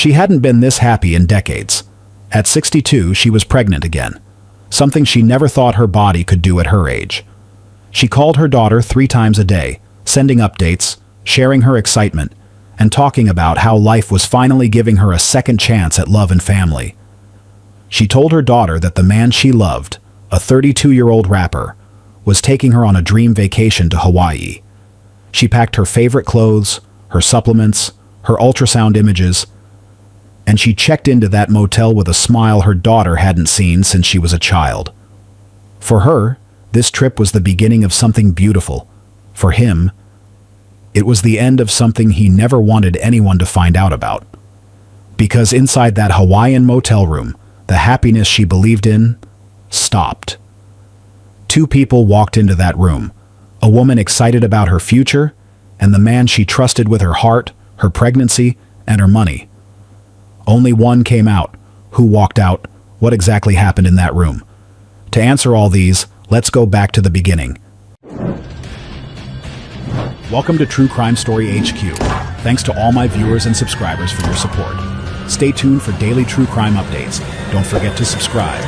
She hadn't been this happy in decades. At 62, she was pregnant again, something she never thought her body could do at her age. She called her daughter 3 times a day, sending updates, sharing her excitement, and talking about how life was finally giving her a second chance at love and family. She told her daughter that the man she loved, a 32-year-old rapper, was taking her on a dream vacation to Hawaii. She packed her favorite clothes, her supplements, her ultrasound images, and she checked into that motel with a smile her daughter hadn't seen since she was a child. For her, this trip was the beginning of something beautiful. For him, it was the end of something he never wanted anyone to find out about. Because inside that Hawaiian motel room, the happiness she believed in stopped. 2 people walked into that room, a woman excited about her future, and the man she trusted with her heart, her pregnancy, and her money. Only one came out. Who walked out? What exactly happened in that room? To answer all these, let's go back to the beginning. Welcome to True Crime Story HQ. Thanks to all my viewers and subscribers for your support. Stay tuned for daily true crime updates. Don't forget to subscribe.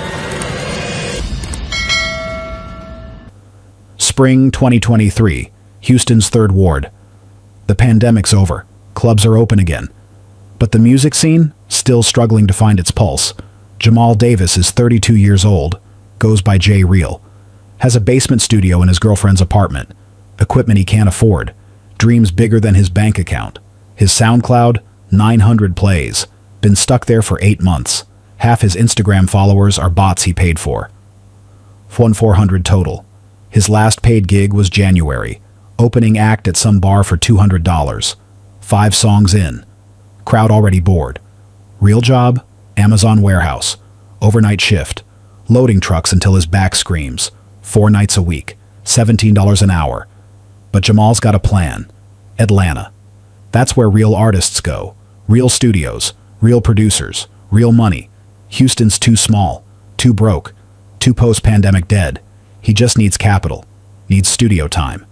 Spring 2023, Houston's 3rd Ward. The pandemic's over. Clubs are open again. But the music scene, still struggling to find its pulse. Jamal Davis is 32 years old, goes by J Real, has a basement studio in his girlfriend's apartment, equipment he can't afford, dreams bigger than his bank account. His SoundCloud, 900 plays, been stuck there for 8 months. Half his Instagram followers are bots he paid for. 400 total. His last paid gig was January, opening act at some bar for $200. 5 songs in. Crowd already bored. Real job, Amazon warehouse. Overnight shift. Loading trucks until his back screams. 4 nights a week. $17 an hour. But Jamal's got a plan. Atlanta. That's where real artists go. Real studios. Real producers. Real money. Houston's too small. Too broke. Too post-pandemic dead. He just needs capital. Needs studio time.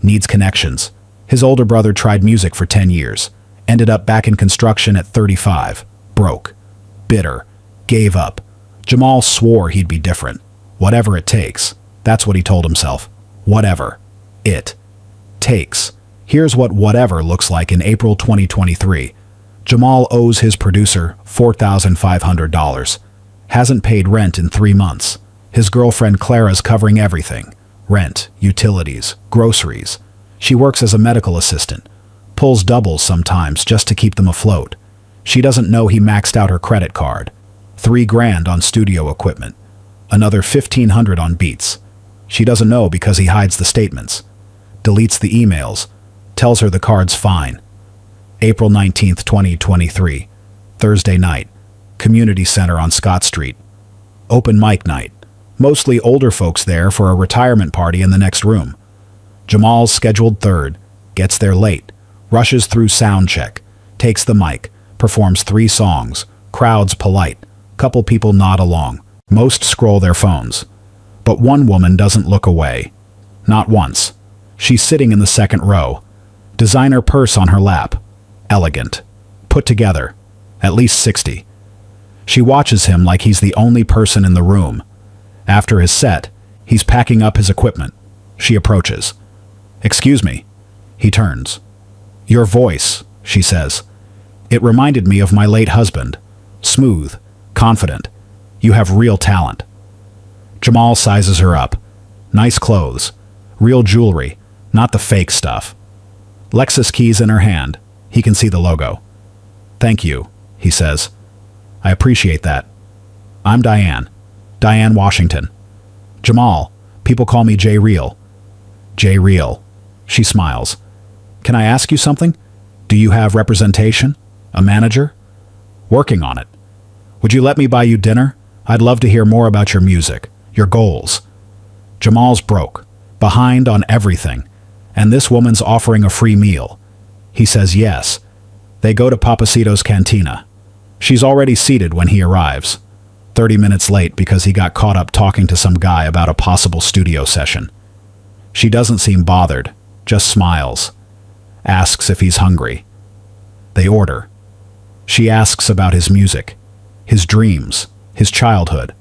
Needs connections. His older brother tried music for 10 years. Ended up back in construction at 35. Broke. Bitter. Gave up. Jamal swore he'd be different. Whatever it takes. That's what he told himself. Whatever it takes. Here's what whatever looks like in April 2023. Jamal owes his producer $4,500. Hasn't paid rent in 3 months. His girlfriend Clara's covering everything. Rent, utilities, groceries. She works as a medical assistant. Pulls doubles sometimes just to keep them afloat. She doesn't know he maxed out her credit card. $3,000 on studio equipment. Another $1,500 on beats. She doesn't know because he hides the statements. Deletes the emails. Tells her the card's fine. April 19th, 2023. Thursday night. Community Center on Scott Street. Open mic night. Mostly older folks there for a retirement party in the next room. Jamal's scheduled 3rd. Gets there late. Rushes through sound check, takes the mic, performs 3 songs, crowd's polite, couple people nod along, most scroll their phones. But one woman doesn't look away. Not once. She's sitting in the 2nd row. Designer purse on her lap. Elegant. Put together. At least 60. She watches him like he's the only person in the room. After his set, he's packing up his equipment. She approaches. "Excuse me." He turns. "Your voice," she says. "It reminded me of my late husband. Smooth, confident. You have real talent." Jamal sizes her up. Nice clothes. Real jewelry, not the fake stuff. Lexus keys in her hand. He can see the logo. "Thank you," he says. "I appreciate that. I'm Diane. Diane Washington." "Jamal. People call me J Real." "J Real." She smiles. "Can I ask you something? Do you have representation? A manager?" "Working on it." "Would you let me buy you dinner? I'd love to hear more about your music, your goals." Jamal's broke, behind on everything, and this woman's offering a free meal. He says yes. They go to Papacito's Cantina. She's already seated when he arrives. 30 minutes late because he got caught up talking to some guy about a possible studio session. She doesn't seem bothered, just smiles. Asks if he's hungry. They order. She asks about his music, his dreams, his childhood.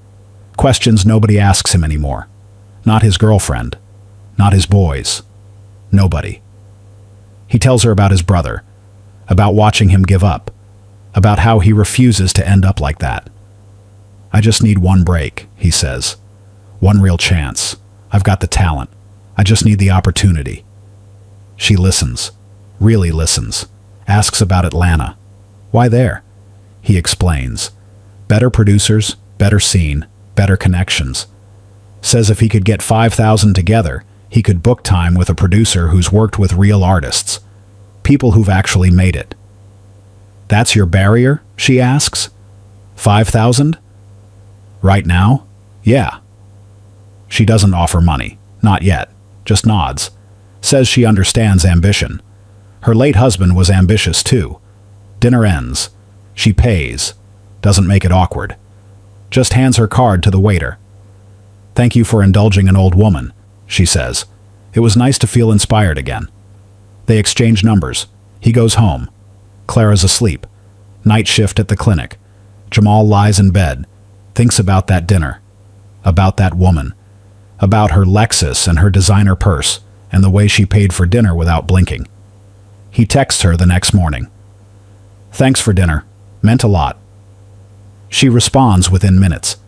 Questions nobody asks him anymore. Not his girlfriend. Not his boys. Nobody. He tells her about his brother, about watching him give up, about how he refuses to end up like that. I just need one break, he says. One real chance. I've got the talent. I just need the opportunity. She listens. Really listens. Asks about Atlanta. Why there? He explains. Better producers, better scene, better connections. Says if he could get 5,000 together, he could book time with a producer who's worked with real artists. People who've actually made it. That's your barrier? She asks. 5,000? Right now? Yeah. She doesn't offer money. Not yet. Just nods. Says she understands ambition. Her late husband was ambitious too. Dinner ends. She pays. Doesn't make it awkward. Just hands her card to the waiter. Thank you for indulging an old woman, she says. It was nice to feel inspired again. They exchange numbers. He goes home. Clara's asleep. Night shift at the clinic. Jamal lies in bed. Thinks about that dinner. About that woman. About her Lexus and her designer purse, and the way she paid for dinner without blinking. He texts her the next morning. Thanks for dinner. Meant a lot. She responds within minutes.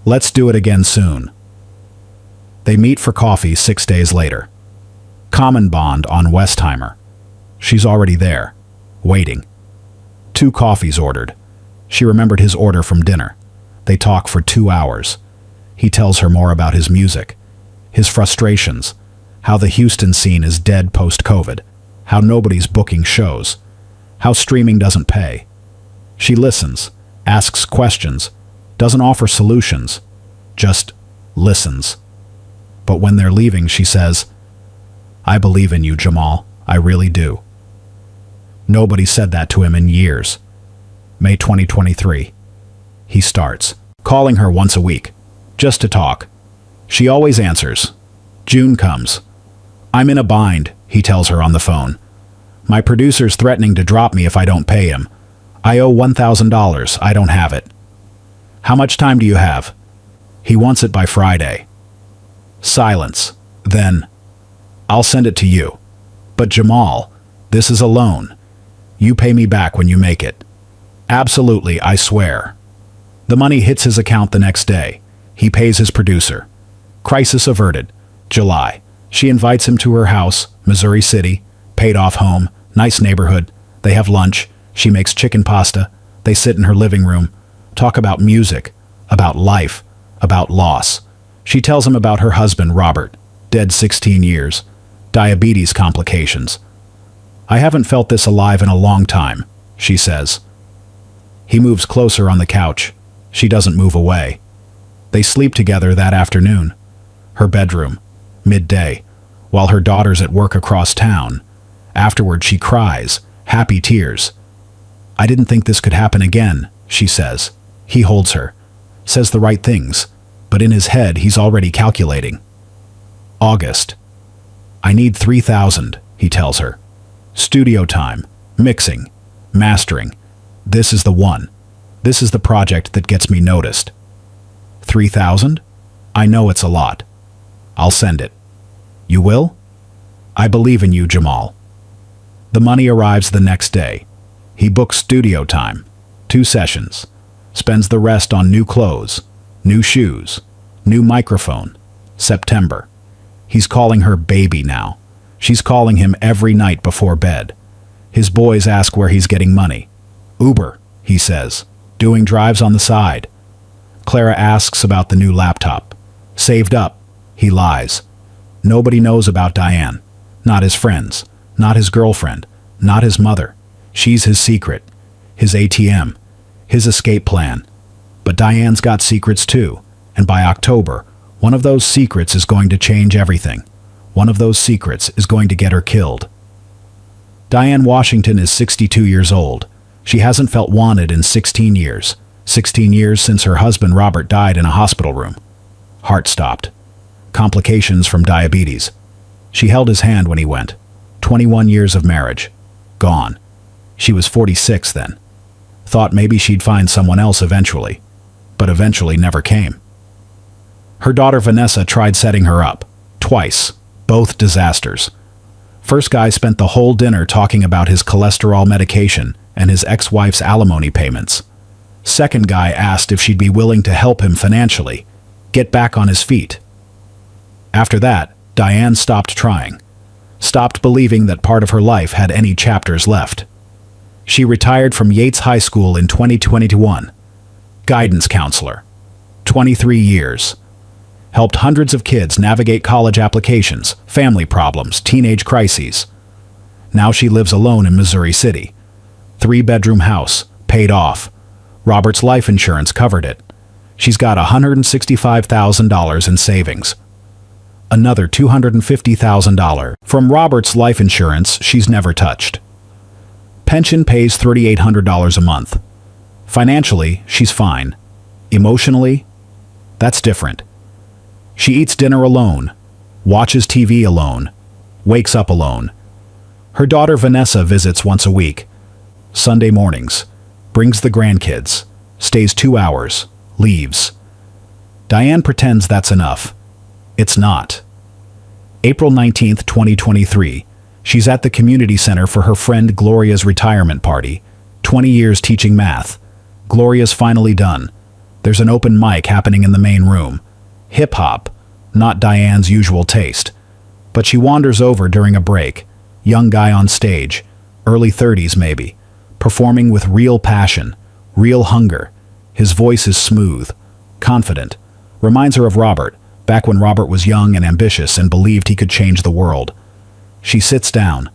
Let's do it again soon. They meet for coffee 6 days later. Common bond on Westheimer. She's already there, waiting. 2 coffees ordered. She remembered his order from dinner. They talk for 2 hours. He tells her more about his music, his frustrations, how the Houston scene is dead post-COVID, how nobody's booking shows, how streaming doesn't pay. She listens, asks questions, doesn't offer solutions, just listens. But when they're leaving, she says, I believe in you, Jamal. I really do. Nobody said that to him in years. May 2023. He starts calling her once a week, just to talk. She always answers. June comes. I'm in a bind, he tells her on the phone. My producer's threatening to drop me if I don't pay him. I owe $1,000. I don't have it. How much time do you have? He wants it by Friday. Silence. Then, I'll send it to you. But Jamal, this is a loan. You pay me back when you make it. Absolutely, I swear. The money hits his account the next day. He pays his producer. Crisis averted. July. She invites him to her house, Missouri City, paid off home, nice neighborhood. They have lunch. She makes chicken pasta. They sit in her living room, talk about music, about life, about loss. She tells him about her husband, Robert, dead 16 years, diabetes complications. I haven't felt this alive in a long time, she says. He moves closer on the couch. She doesn't move away. They sleep together that afternoon. Her bedroom, midday, while her daughter's at work across town. Afterward, she cries, happy tears. I didn't think this could happen again, she says. He holds her, says the right things, but in his head he's already calculating. August. I need 3,000, he tells her. Studio time, mixing, mastering. This is the one. This is the project that gets me noticed. 3,000? I know it's a lot. I'll send it. You will? I believe in you, Jamal. The money arrives the next day. He books studio time, 2 sessions, spends the rest on new clothes, new shoes, new microphone. September. He's calling her baby now. She's calling him every night before bed. His boys ask where he's getting money. Uber, he says, doing drives on the side. Clara asks about the new laptop. Saved up, he lies. Nobody knows about Diane. Not his friends, not his girlfriend, not his mother. She's his secret, his ATM, his escape plan. But Diane's got secrets too, and by October, one of those secrets is going to change everything. One of those secrets is going to get her killed. Diane Washington is 62 years old. She hasn't felt wanted in 16 years. 16 years since her husband Robert died in a hospital room. Heart stopped. Complications from diabetes. She held his hand when he went. 21 years of marriage. Gone. She was 46 then. Thought maybe she'd find someone else eventually, but eventually never came. Her daughter Vanessa tried setting her up, twice, both disasters. First guy spent the whole dinner talking about his cholesterol medication and his ex-wife's alimony payments. Second guy asked if she'd be willing to help him financially, get back on his feet. After that, Diane stopped trying, stopped believing that part of her life had any chapters left. She retired from Yates High School in 2021. Guidance counselor. 23 years. Helped hundreds of kids navigate college applications, family problems, teenage crises. Now she lives alone in Missouri City. 3-bedroom house, paid off. Robert's life insurance covered it. She's got $165,000 in savings. Another $250,000 from Robert's life insurance she's never touched. Pension pays $3,800 a month. Financially, she's fine. Emotionally, that's different. She eats dinner alone, watches TV alone, wakes up alone. Her daughter Vanessa visits once a week. Sunday mornings. Brings the grandkids. Stays 2 hours. Leaves. Diane pretends that's enough. It's not. April 19, 2023. She's at the community center for her friend Gloria's retirement party. 20 years teaching math. Gloria's finally done. There's an open mic happening in the main room. Hip-hop, not Diane's usual taste. But she wanders over during a break. Young guy on stage, early 30s maybe, performing with real passion, real hunger. His voice is smooth, confident. Reminds her of Robert, back when Robert was young and ambitious and believed he could change the world. She sits down,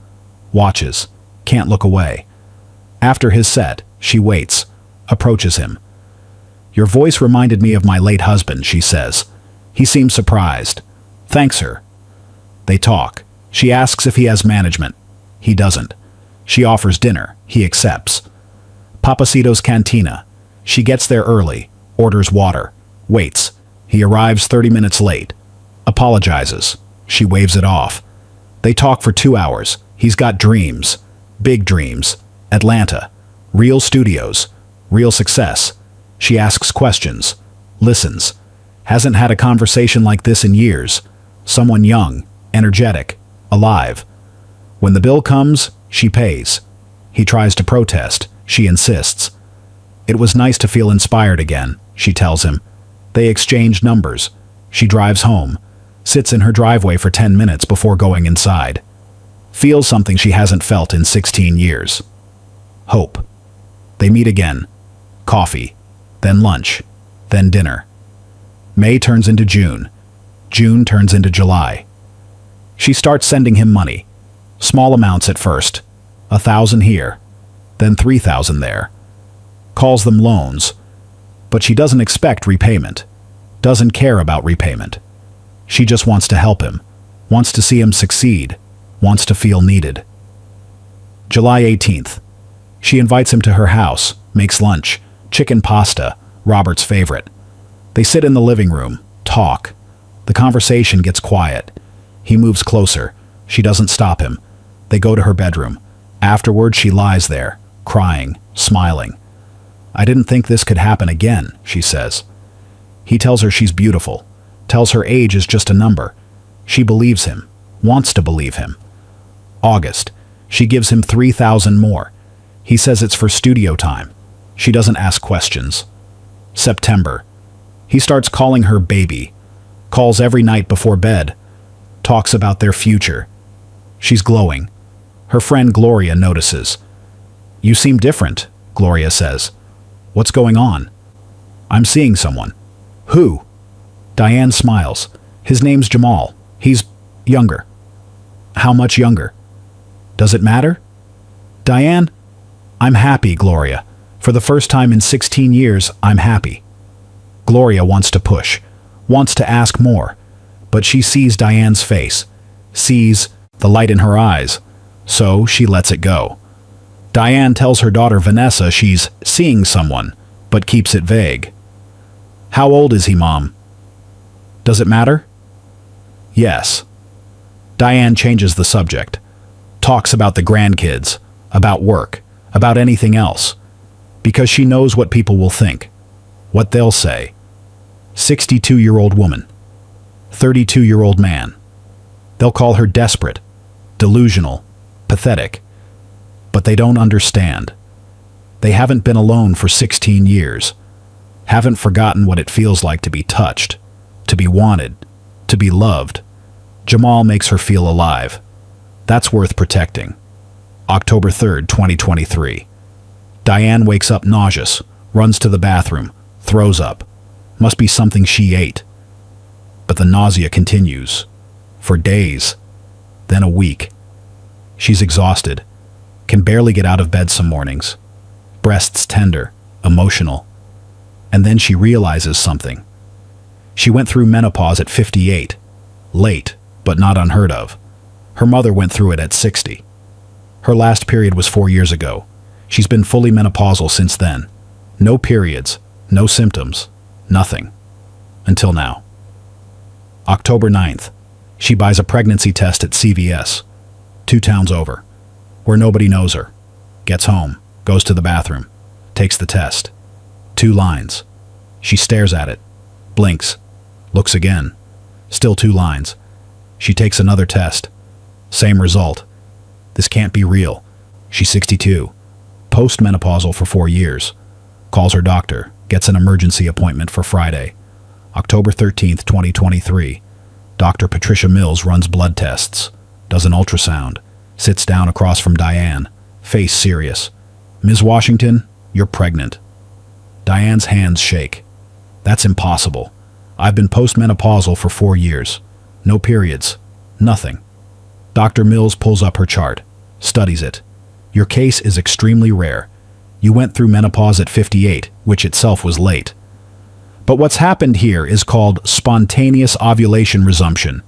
watches, can't look away. After his set, she waits, approaches him. "Your voice reminded me of my late husband," she says. He seems surprised. Thanks her. They talk. She asks if he has management. He doesn't. She offers dinner. He accepts. Papacito's Cantina. She gets there early, orders water, waits. He arrives 30 minutes late. Apologizes. She waves it off. They talk for 2 hours. He's got dreams. Big dreams. Atlanta. Real studios. Real success. She asks questions. Listens. Hasn't had a conversation like this in years. Someone young, energetic, alive. When the bill comes, she pays. He tries to protest. She insists. It was nice to feel inspired again, she tells him. They exchange numbers. She drives home, sits in her driveway for 10 minutes before going inside. Feels something she hasn't felt in 16 years. Hope. They meet again. Coffee. Then lunch. Then dinner. May turns into June. June turns into July. She starts sending him money. Small amounts at first. 1,000 here. Then 3,000 there. Calls them loans. But she doesn't expect repayment. Doesn't care about repayment. She just wants to help him. Wants to see him succeed. Wants to feel needed. July 18th. She invites him to her house, makes lunch, chicken pasta, Robert's favorite. They sit in the living room, talk. The conversation gets quiet. He moves closer. She doesn't stop him. They go to her bedroom. Afterward, she lies there, crying, smiling. "I didn't think this could happen again," she says. He tells her she's beautiful, tells her age is just a number. She believes him, wants to believe him. August. She gives him 3,000 more. He says it's for studio time. She doesn't ask questions. September. He starts calling her baby. Calls every night before bed. Talks about their future. She's glowing. Her friend Gloria notices. "You seem different," Gloria says. "What's going on?" "I'm seeing someone." "Who?" Diane smiles. "His name's Jamal. He's younger." "How much younger?" "Does it matter?" "Diane, I'm happy, Gloria. For the first time in 16 years, I'm happy." Gloria wants to push, wants to ask more, but she sees Diane's face, sees the light in her eyes, so she lets it go. Diane tells her daughter Vanessa she's seeing someone, but keeps it vague. "How old is he, Mom?" "Does it matter?" "Yes." Diane changes the subject, talks about the grandkids, about work, about anything else. Because she knows what people will think, what they'll say. 62-year-old woman, 32-year-old man. They'll call her desperate, delusional, pathetic. But they don't understand. They haven't been alone for 16 years, haven't forgotten what it feels like to be touched, to be wanted, to be loved. Jamal makes her feel alive. That's worth protecting. October 3rd, 2023. Diane wakes up nauseous, runs to the bathroom, throws up. Must be something she ate. But the nausea continues. For days. Then a week. She's exhausted. Can barely get out of bed some mornings. Breasts tender, emotional. And then she realizes something. She went through menopause at 58. Late, but not unheard of. Her mother went through it at 60. Her last period was 4 years ago. She's been fully menopausal since then. No periods, no symptoms, nothing. Until now. October 9th. She buys a pregnancy test at CVS, 2 towns over, where nobody knows her. Gets home, goes to the bathroom, takes the test. 2 lines. She stares at it, blinks, looks again. Still 2 lines. She takes another test. Same result. This can't be real. She's 62. Postmenopausal for 4 years. Calls her doctor, gets an emergency appointment for Friday, October 13th, 2023. Dr. Patricia Mills runs blood tests, does an ultrasound, sits down across from Diane, face serious. Ms. Washington, you're pregnant. Diane's hands shake. That's impossible. I've been postmenopausal for 4 years. No periods. Nothing. Dr. Mills pulls up her chart, studies it. Your case is extremely rare. You went through menopause at 58, which itself was late. But what's happened here is called spontaneous ovulation resumption.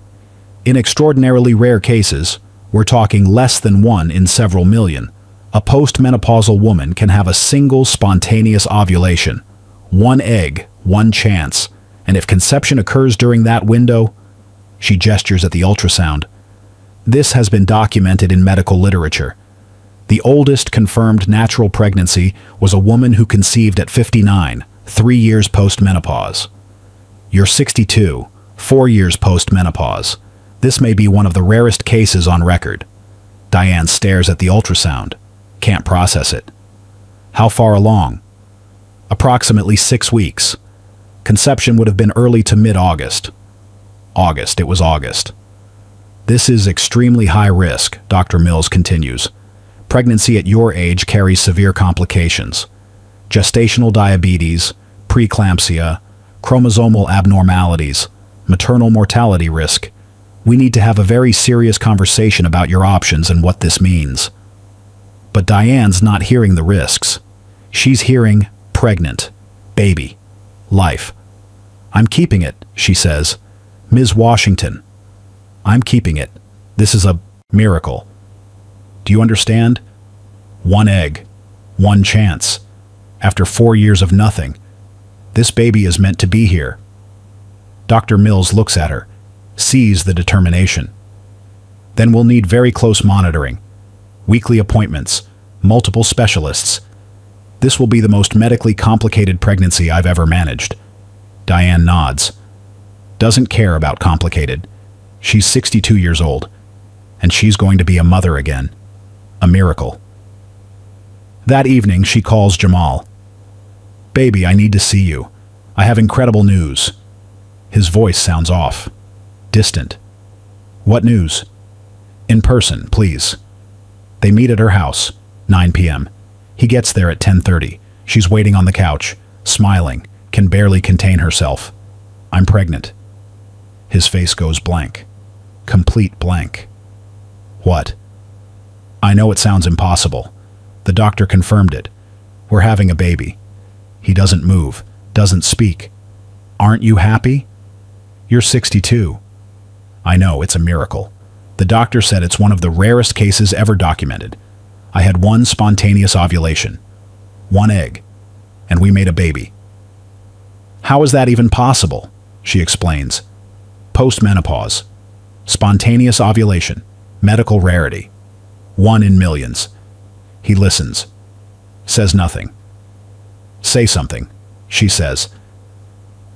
In extraordinarily rare cases, we're talking less than 1 in several million, a postmenopausal woman can have a single spontaneous ovulation. 1 egg, 1 chance. And if conception occurs during that window, she gestures at the ultrasound. This has been documented in medical literature. The oldest confirmed natural pregnancy was a woman who conceived at 59, 3 years post-menopause. You're 62, 4 years post-menopause. This may be one of the rarest cases on record. Diane stares at the ultrasound. Can't process it. How far along? Approximately 6 weeks. Conception would have been early to mid-August. It was August. This is extremely high risk, Dr. Mills continues. Pregnancy at your age carries severe complications. Gestational diabetes, preeclampsia, chromosomal abnormalities, maternal mortality risk. We need to have a very serious conversation about your options and what this means. But Diane's not hearing the risks. She's hearing pregnant, baby, life. I'm keeping it, she says. Ms. Washington, I'm keeping it. This is a miracle. Do you understand? 1 egg, 1 chance. After 4 years of nothing, this baby is meant to be here. Dr. Mills looks at her, sees the determination. Then we'll need very close monitoring, weekly appointments, multiple specialists. This will be the most medically complicated pregnancy I've ever managed. Diane nods. Doesn't care about complicated. She's 62 years old, and she's going to be a mother again. A miracle. That evening, she calls Jamal. Baby, I need to see you. I have incredible news. His voice sounds off. Distant. What news? In person, please. They meet at her house, 9 p.m. He gets there at 10:30. She's waiting on the couch, smiling, can barely contain herself. I'm pregnant. His face goes blank. Complete blank. What? I know it sounds impossible. The doctor confirmed it. We're having a baby. He doesn't move, doesn't speak. Aren't you happy? You're 62. I know, it's a miracle. The doctor said it's one of the rarest cases ever documented. I had 1 spontaneous ovulation, 1 egg, and we made a baby. How is that even possible? She explains. Postmenopause. Spontaneous ovulation. Medical rarity. 1 in millions. He listens. Says nothing. Say something, she says.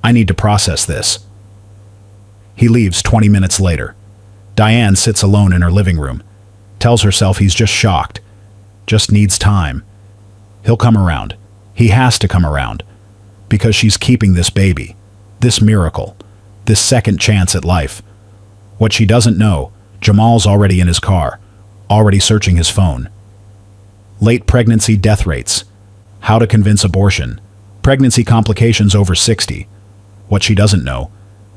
I need to process this. He leaves 20 minutes later. Diane sits alone in her living room, tells herself he's just shocked, just needs time. He'll come around. He has to come around, because she's keeping this baby, this miracle, this second chance at life. What she doesn't know, Jamal's already in his car, already searching his phone. Late pregnancy death rates. How to convince abortion. Pregnancy complications over 60. What she doesn't know,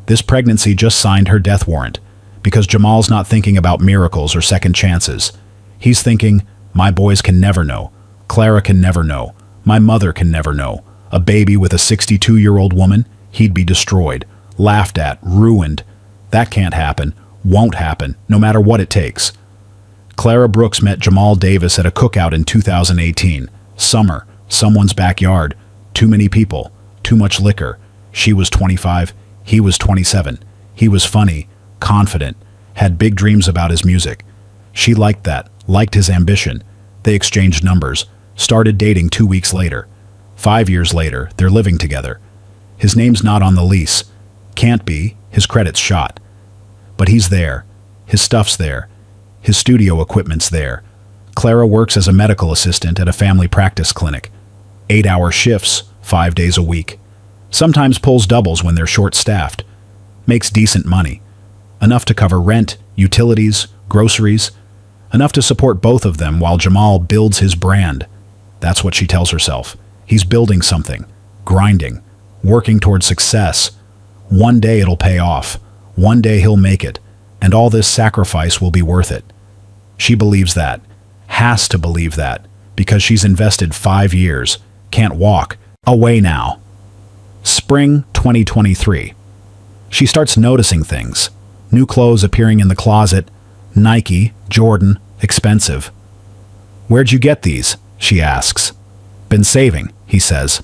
this pregnancy just signed her death warrant, because Jamal's not thinking about miracles or second chances. He's thinking, my boys can never know. Clara can never know. My mother can never know. A baby with a 62-year-old woman, he'd be destroyed, laughed at, ruined. That can't happen, won't happen, no matter what it takes. Clara Brooks met Jamal Davis at a cookout in 2018. Summer, someone's backyard, too many people, too much liquor. She was 25, he was 27. He was funny, confident, had big dreams about his music. She liked that, liked his ambition. They exchanged numbers, started dating 2 weeks later. 5 years later, they're living together. His name's not on the lease. Can't be, his credit's shot. But he's there. His stuff's there. His studio equipment's there. Clara works as a medical assistant at a family practice clinic. 8-hour shifts, 5 days a week. Sometimes pulls doubles when they're short-staffed. Makes decent money. Enough to cover rent, utilities, groceries. Enough to support both of them while Jamal builds his brand. That's what she tells herself. He's building something, grinding, working toward success. One day it'll pay off. One day he'll make it, and all this sacrifice will be worth it. She believes that, has to believe that, because she's invested 5 years, can't walk, away now. Spring 2023. She starts noticing things. New clothes appearing in the closet, Nike, Jordan, expensive. Where'd you get these? She asks. Been saving, he says.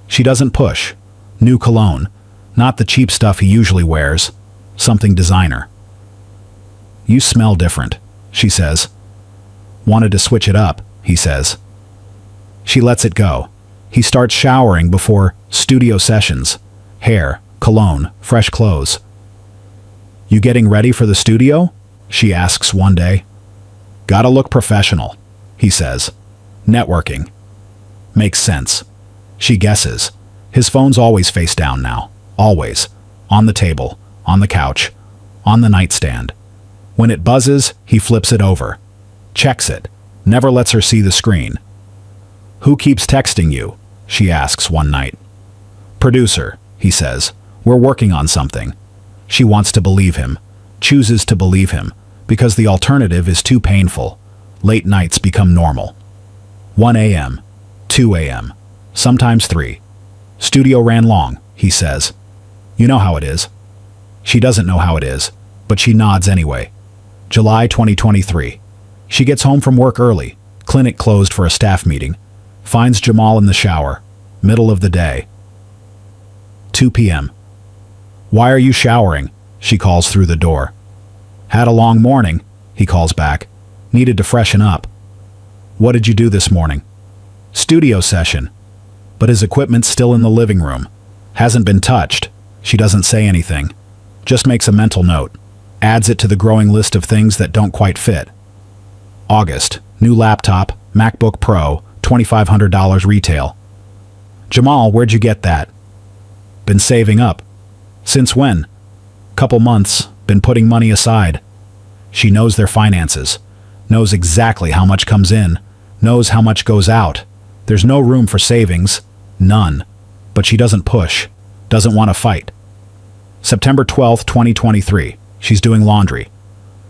She doesn't push. New cologne. Not the cheap stuff he usually wears. Something designer. You smell different, she says. Wanted to switch it up, he says. She lets it go. He starts showering before studio sessions. Hair, cologne, fresh clothes. You getting ready for the studio? She asks one day. Gotta look professional, he says. Networking. Makes sense. She guesses. His phone's always face down now. Always. On the table. On the couch. On the nightstand. When it buzzes, he flips it over. Checks it. Never lets her see the screen. Who keeps texting you? She asks one night. Producer, he says. We're working on something. She wants to believe him. Chooses to believe him. Because the alternative is too painful. Late nights become normal. 1 a.m. 2 a.m. Sometimes 3. Studio ran long, he says. You know how it is. She doesn't know how it is, but she nods anyway. July 2023. She gets home from work early. Clinic closed for a staff meeting. Finds Jamal in the shower. Middle of the day. 2 p.m. Why are you showering? She calls through the door. Had a long morning, he calls back. Needed to freshen up. What did you do this morning? Studio session. But his equipment's still in the living room. Hasn't been touched. She doesn't say anything. Just makes a mental note. Adds it to the growing list of things that don't quite fit. August. New laptop, MacBook Pro, $2,500 retail. Jamal, where'd you get that? Been saving up. Since when? Couple months. Been putting money aside. She knows their finances. Knows exactly how much comes in. Knows how much goes out. There's no room for savings. None. But she doesn't push. Doesn't want to fight. September 12th, 2023. She's doing laundry.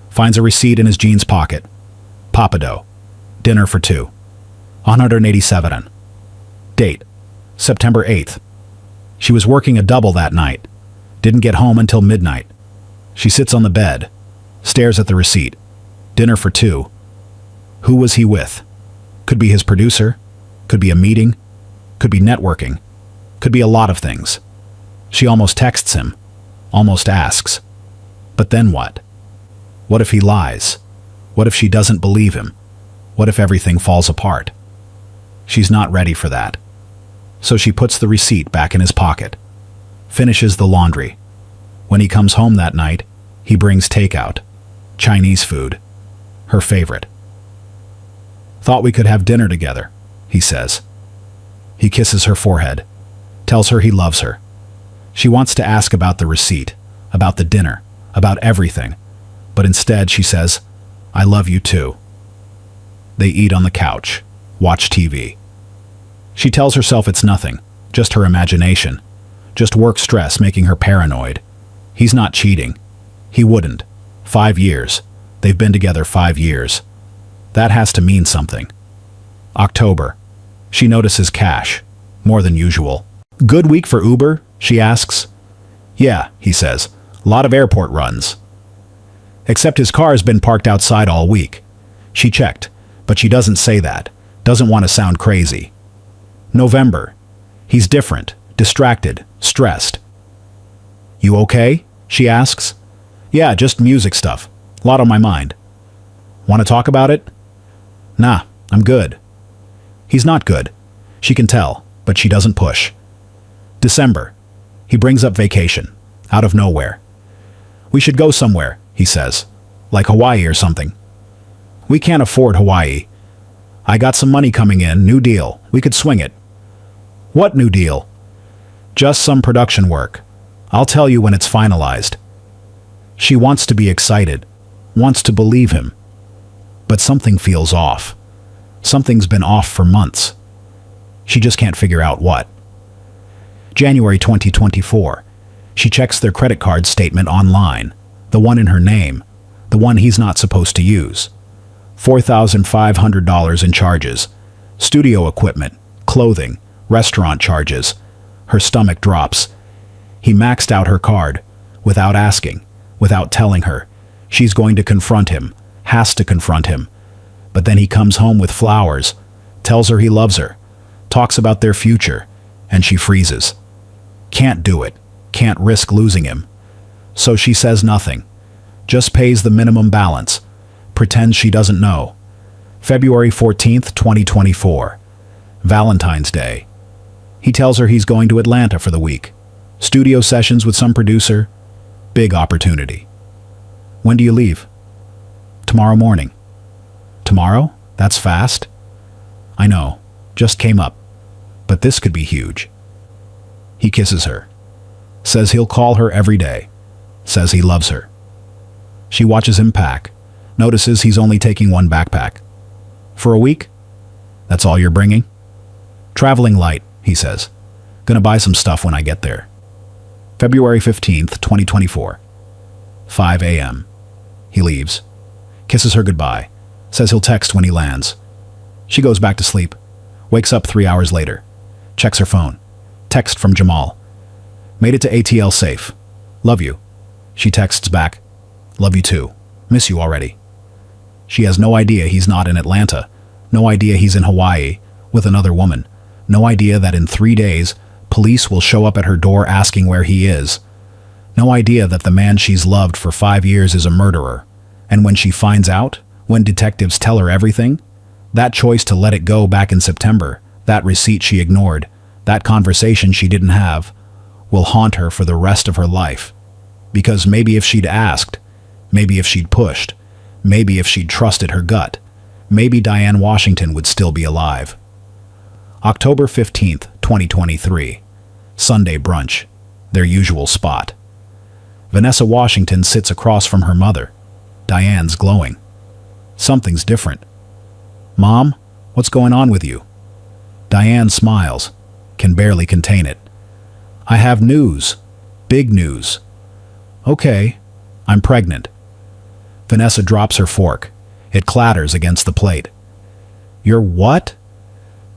Finds a receipt in his jeans pocket. Papado. Dinner for 2. 187. Date. September 8th. She was working a double that night. Didn't get home until midnight. She sits on the bed. Stares at the receipt. Dinner for 2. Who was he with? Could be his producer. Could be a meeting. Could be networking. Could be a lot of things. She almost texts him. Almost asks. But then what? What if he lies? What if she doesn't believe him? What if everything falls apart? She's not ready for that. So she puts the receipt back in his pocket, finishes the laundry. When he comes home that night, he brings takeout, Chinese food, her favorite. "Thought we could have dinner together," he says. He kisses her forehead, tells her he loves her. She wants to ask about the receipt, about the dinner, about everything, but instead she says, "I love you too." They eat on the couch, watch TV. She tells herself it's nothing, just her imagination, just work stress making her paranoid. He's not cheating. He wouldn't. 5 years. They've been together 5 years. That has to mean something. October. She notices cash, more than usual. "Good week for Uber?" she asks. "Yeah," he says. "Lot of airport runs." Except his car's been parked outside all week. She checked, but she doesn't say that. Doesn't want to sound crazy. November. He's different, distracted, stressed. "You okay?" she asks. "Yeah, just music stuff. Lot on my mind." "Want to talk about it?" "Nah, I'm good." He's not good. She can tell, but she doesn't push. December. He brings up vacation, out of nowhere. "We should go somewhere," he says. "Like Hawaii or something." "We can't afford Hawaii. I got some money coming in, new deal. We could swing it." "What new deal?" "Just some production work. I'll tell you when it's finalized." She wants to be excited, wants to believe him. But something feels off. Something's been off for months. She just can't figure out what. January 2024. She checks their credit card statement online, the one in her name, the one he's not supposed to use. $4,500 in charges, studio equipment, clothing, restaurant charges. Her stomach drops. He maxed out her card, without asking, without telling her. She's going to confront him, has to confront him. But then he comes home with flowers, tells her he loves her, talks about their future, and she freezes. Can't do it, can't risk losing him. So she says nothing, just pays the minimum balance, pretends she doesn't know. February 14th, 2024. Valentine's Day. He tells her he's going to Atlanta for the week. Studio sessions with some producer. Big opportunity. "When do you leave?" "Tomorrow morning." "Tomorrow? That's fast." "I know. Just came up. But this could be huge." He kisses her. Says he'll call her every day. Says he loves her. She watches him pack. Notices he's only taking one backpack. "For a week? That's all you're bringing?" "Traveling light," he says. "Gonna buy some stuff when I get there." February 15th, 2024. 5 a.m. He leaves. Kisses her goodbye. Says he'll text when he lands. She goes back to sleep. Wakes up 3 hours later. Checks her phone. Text from Jamal. "Made it to ATL safe. Love you." She texts back. "Love you too. Miss you already." She has no idea he's not in Atlanta. No idea he's in Hawaii with another woman. No idea that in 3 days, police will show up at her door asking where he is. No idea that the man she's loved for 5 years is a murderer. And when she finds out, when detectives tell her everything, that choice to let it go back in September, that receipt she ignored, that conversation she didn't have, will haunt her for the rest of her life. Because maybe if she'd asked, maybe if she'd pushed, maybe if she'd trusted her gut, maybe Diane Washington would still be alive. October 15th, 2023. Sunday brunch. Their usual spot. Vanessa Washington sits across from her mother. Diane's glowing. Something's different. "Mom, what's going on with you?" Diane smiles, can barely contain it. "I have news. Big news." "Okay, I'm pregnant." Vanessa drops her fork. It clatters against the plate. "You're what?"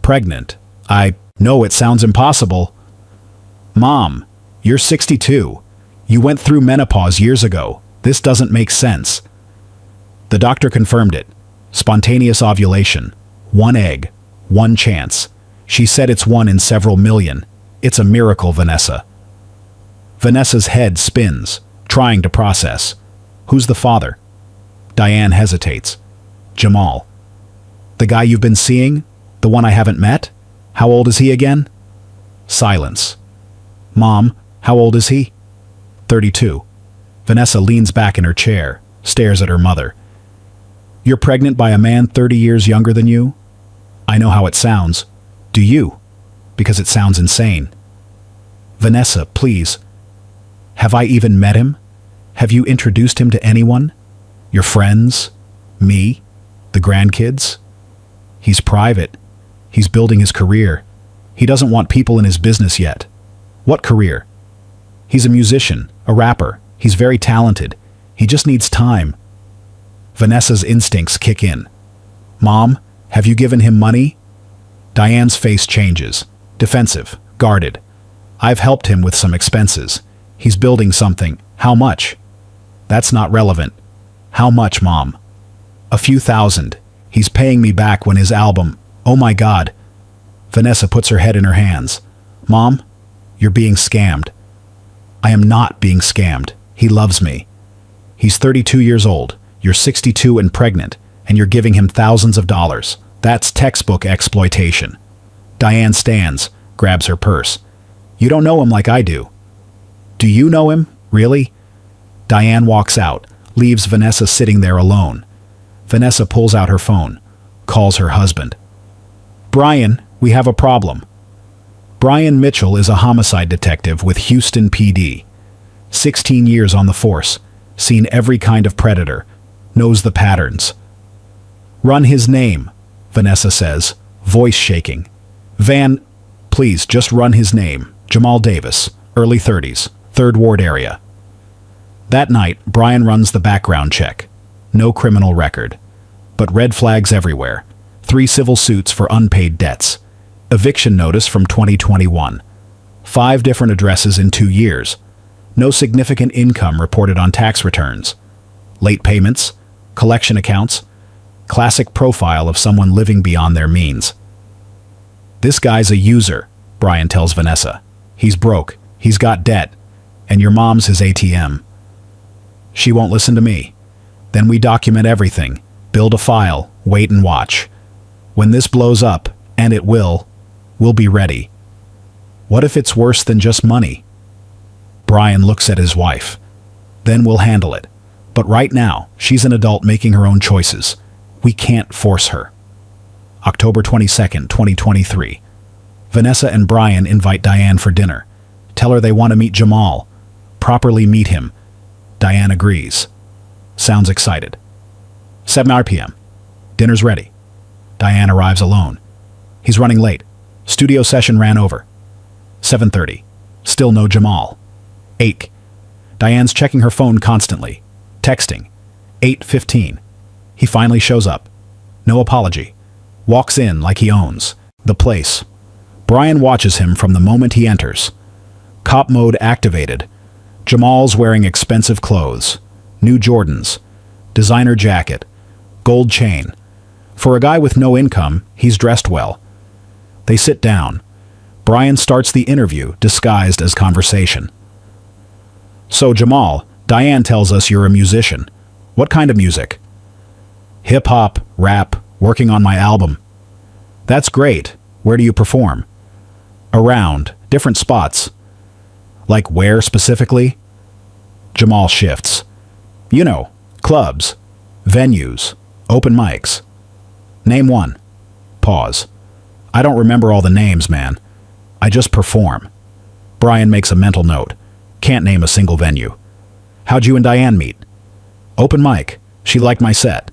"Pregnant. I know it sounds impossible." "Mom, you're 62. You went through menopause years ago. This doesn't make sense." The doctor confirmed it. Spontaneous ovulation. 1 egg. 1 chance. She said it's 1 in several million. It's a miracle, Vanessa. Vanessa's head spins, trying to process. Who's the father? Diane hesitates. Jamal. The guy you've been seeing? The one I haven't met? How old is he again? Silence. Mom, how old is he? 32. Vanessa leans back in her chair, stares at her mother. You're pregnant by a man 30 years younger than you? I know how it sounds. Do you? Because it sounds insane. Vanessa, please. Have I even met him? Have you introduced him to anyone? Your friends? Me? The grandkids? He's private. He's building his career. He doesn't want people in his business yet. What career? He's a musician, a rapper. He's very talented. He just needs time. Vanessa's instincts kick in. Mom, have you given him money? Diane's face changes. Defensive, guarded. I've helped him with some expenses. He's building something. How much? That's not relevant. How much, Mom? A few thousand. He's paying me back when his album... Oh my God. Vanessa puts her head in her hands. Mom, you're being scammed. I am not being scammed. He loves me. He's 32 years old. You're 62 and pregnant, and you're giving him thousands of dollars. That's textbook exploitation. Diane stands, grabs her purse. You don't know him like I do. Do you know him? Really? Diane walks out, leaves Vanessa sitting there alone. Vanessa pulls out her phone, calls her husband. Brian, we have a problem. Brian Mitchell is a homicide detective with Houston PD. 16 years on the force, seen every kind of predator, knows the patterns. Run his name, Vanessa says, voice shaking. Van, please just run his name. Jamal Davis, early 30s, 3rd Ward area. That night, Brian runs the background check. No criminal record. But red flags everywhere. 3 civil suits for unpaid debts. Eviction notice from 2021. 5 different addresses in 2 years. No significant income reported on tax returns. Late payments, collection accounts. Classic profile of someone living beyond their means. This guy's a user, Brian tells Vanessa. He's broke. He's got debt. And your mom's his ATM. She won't listen to me. Then we document everything, build a file, wait and watch. When this blows up, and it will, we'll be ready. What if it's worse than just money? Brian looks at his wife. Then we'll handle it. But right now, she's an adult making her own choices. We can't force her. October 22nd, 2023. Vanessa and Brian invite Diane for dinner. Tell her they want to meet Jamal. Properly meet him. Diane agrees. Sounds excited. 7 RPM. Dinner's ready. Diane arrives alone. He's running late. Studio session ran over. 7:30. Still no Jamal. 8. Diane's checking her phone constantly. Texting. 8:15. He finally shows up. No apology. Walks in like he owns the place. Brian watches him from the moment he enters. Cop mode activated. Jamal's wearing expensive clothes. New Jordans. Designer jacket. Gold chain. For a guy with no income, he's dressed well. They sit down. Brian starts the interview disguised as conversation. So Jamal, Diane tells us you're a musician. What kind of music? Hip-hop, rap, working on my album. That's great. Where do you perform? Around, different spots. Like where specifically? Jamal shifts. You know, clubs, venues, open mics. Name one. Pause. I don't remember all the names, man. I just perform. Brian makes a mental note. Can't name a single venue. How'd you and Diane meet? Open mic. She liked my set.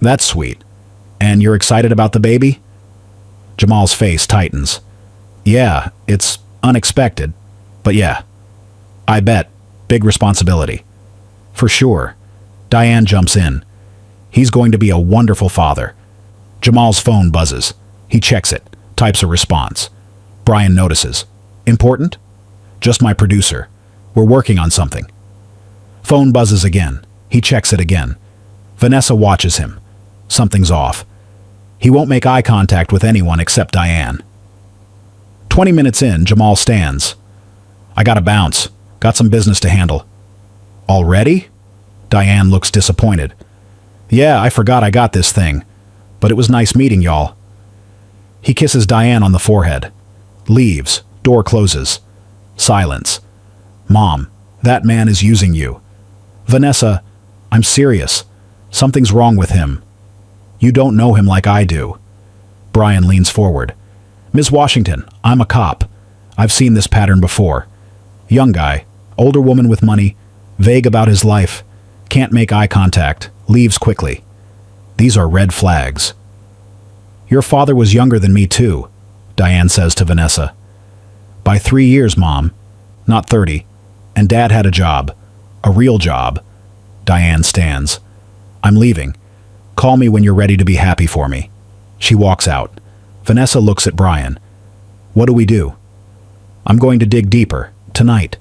That's sweet. And you're excited about the baby? Jamal's face tightens. Yeah, it's unexpected. But yeah. I bet. Big responsibility. For sure. Diane jumps in. He's going to be a wonderful father. Jamal's phone buzzes. He checks it, types a response. Brian notices. Important? Just my producer. We're working on something. Phone buzzes again. He checks it again. Vanessa watches him. Something's off. He won't make eye contact with anyone except Diane. 20 minutes in, Jamal stands. I gotta bounce. Got some business to handle. Already? Diane looks disappointed. Yeah, I forgot I got this thing. But it was nice meeting y'all. He kisses Diane on the forehead. Leaves, Door closes. Silence. Mom, that man is using you. Vanessa, I'm serious. Something's wrong with him. You don't know him like I do. Brian leans forward. Ms. Washington, I'm a cop. I've seen this pattern before. Young guy, older woman with money, vague about his life, can't make eye contact, leaves quickly. These are red flags. Your father was younger than me too, Diane says to Vanessa. By 3 years, Mom. Not 30. And Dad had a job. A real job. Diane stands. I'm leaving. Call me when you're ready to be happy for me. She walks out. Vanessa looks at Brian. What do we do? I'm going to dig deeper, tonight.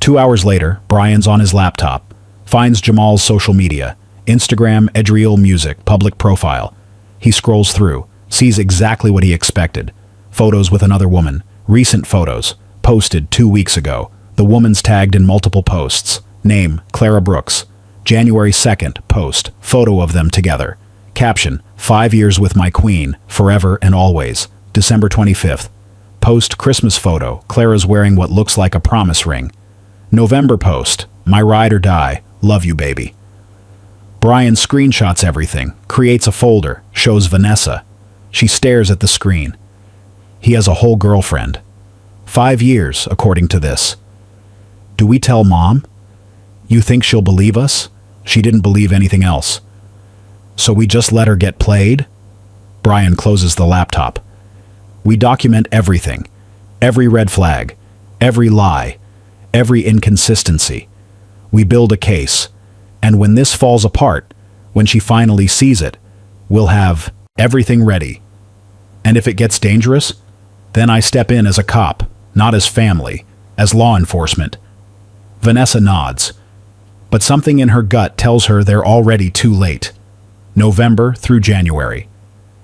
2 hours later, Brian's on his laptop, finds Jamal's social media, Instagram, Edreel Music, public profile. He scrolls through, sees exactly what he expected. Photos with another woman, recent photos, posted 2 weeks ago. The woman's tagged in multiple posts. Name, Clara Brooks. January 2nd, post, photo of them together. Caption, 5 years with my queen, forever and always. December 25th. Post, Christmas photo, Clara's wearing what looks like a promise ring. November post, my ride or die, love you baby. Brian screenshots everything, creates a folder, shows Vanessa. She stares at the screen. He has a whole girlfriend. 5 years, according to this. Do we tell Mom? You think she'll believe us? She didn't believe anything else. So we just let her get played? Brian closes the laptop. We document everything. Every red flag. Every lie. Every inconsistency. We build a case. And when this falls apart, when she finally sees it, we'll have everything ready. And if it gets dangerous, then I step in as a cop, not as family, as law enforcement. Vanessa nods. But something in her gut tells her they're already too late. November through January.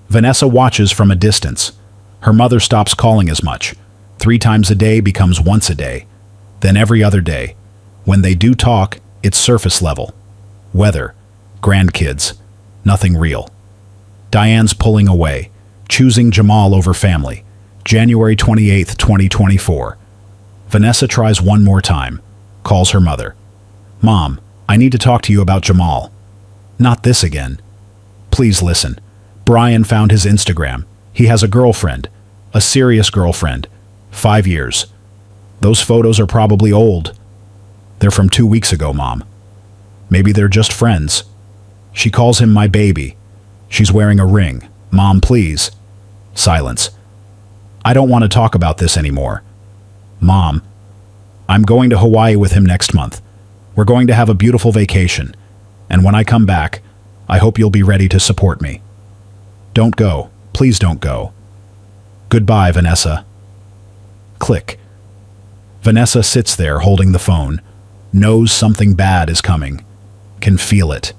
Vanessa watches from a distance. Her mother stops calling as much. 3 times a day becomes once a day. Then every other day. When they do talk, it's surface level. Weather, grandkids, nothing real. Diane's pulling away, choosing Jamal over family. January 28th, 2024. Vanessa tries one more time, calls her mother. Mom, I need to talk to you about Jamal. Not this again. Please listen. Brian found his Instagram. He has a girlfriend, a serious girlfriend. 5 years. Those photos are probably old. They're from 2 weeks ago, Mom. Maybe they're just friends. She calls him my baby. She's wearing a ring. Mom, please. Silence. I don't want to talk about this anymore. Mom, I'm going to Hawaii with him next month. We're going to have a beautiful vacation. And when I come back, I hope you'll be ready to support me. Don't go. Please don't go. Goodbye, Vanessa. Click. Vanessa sits there holding the phone. Knows something bad is coming. Can feel it.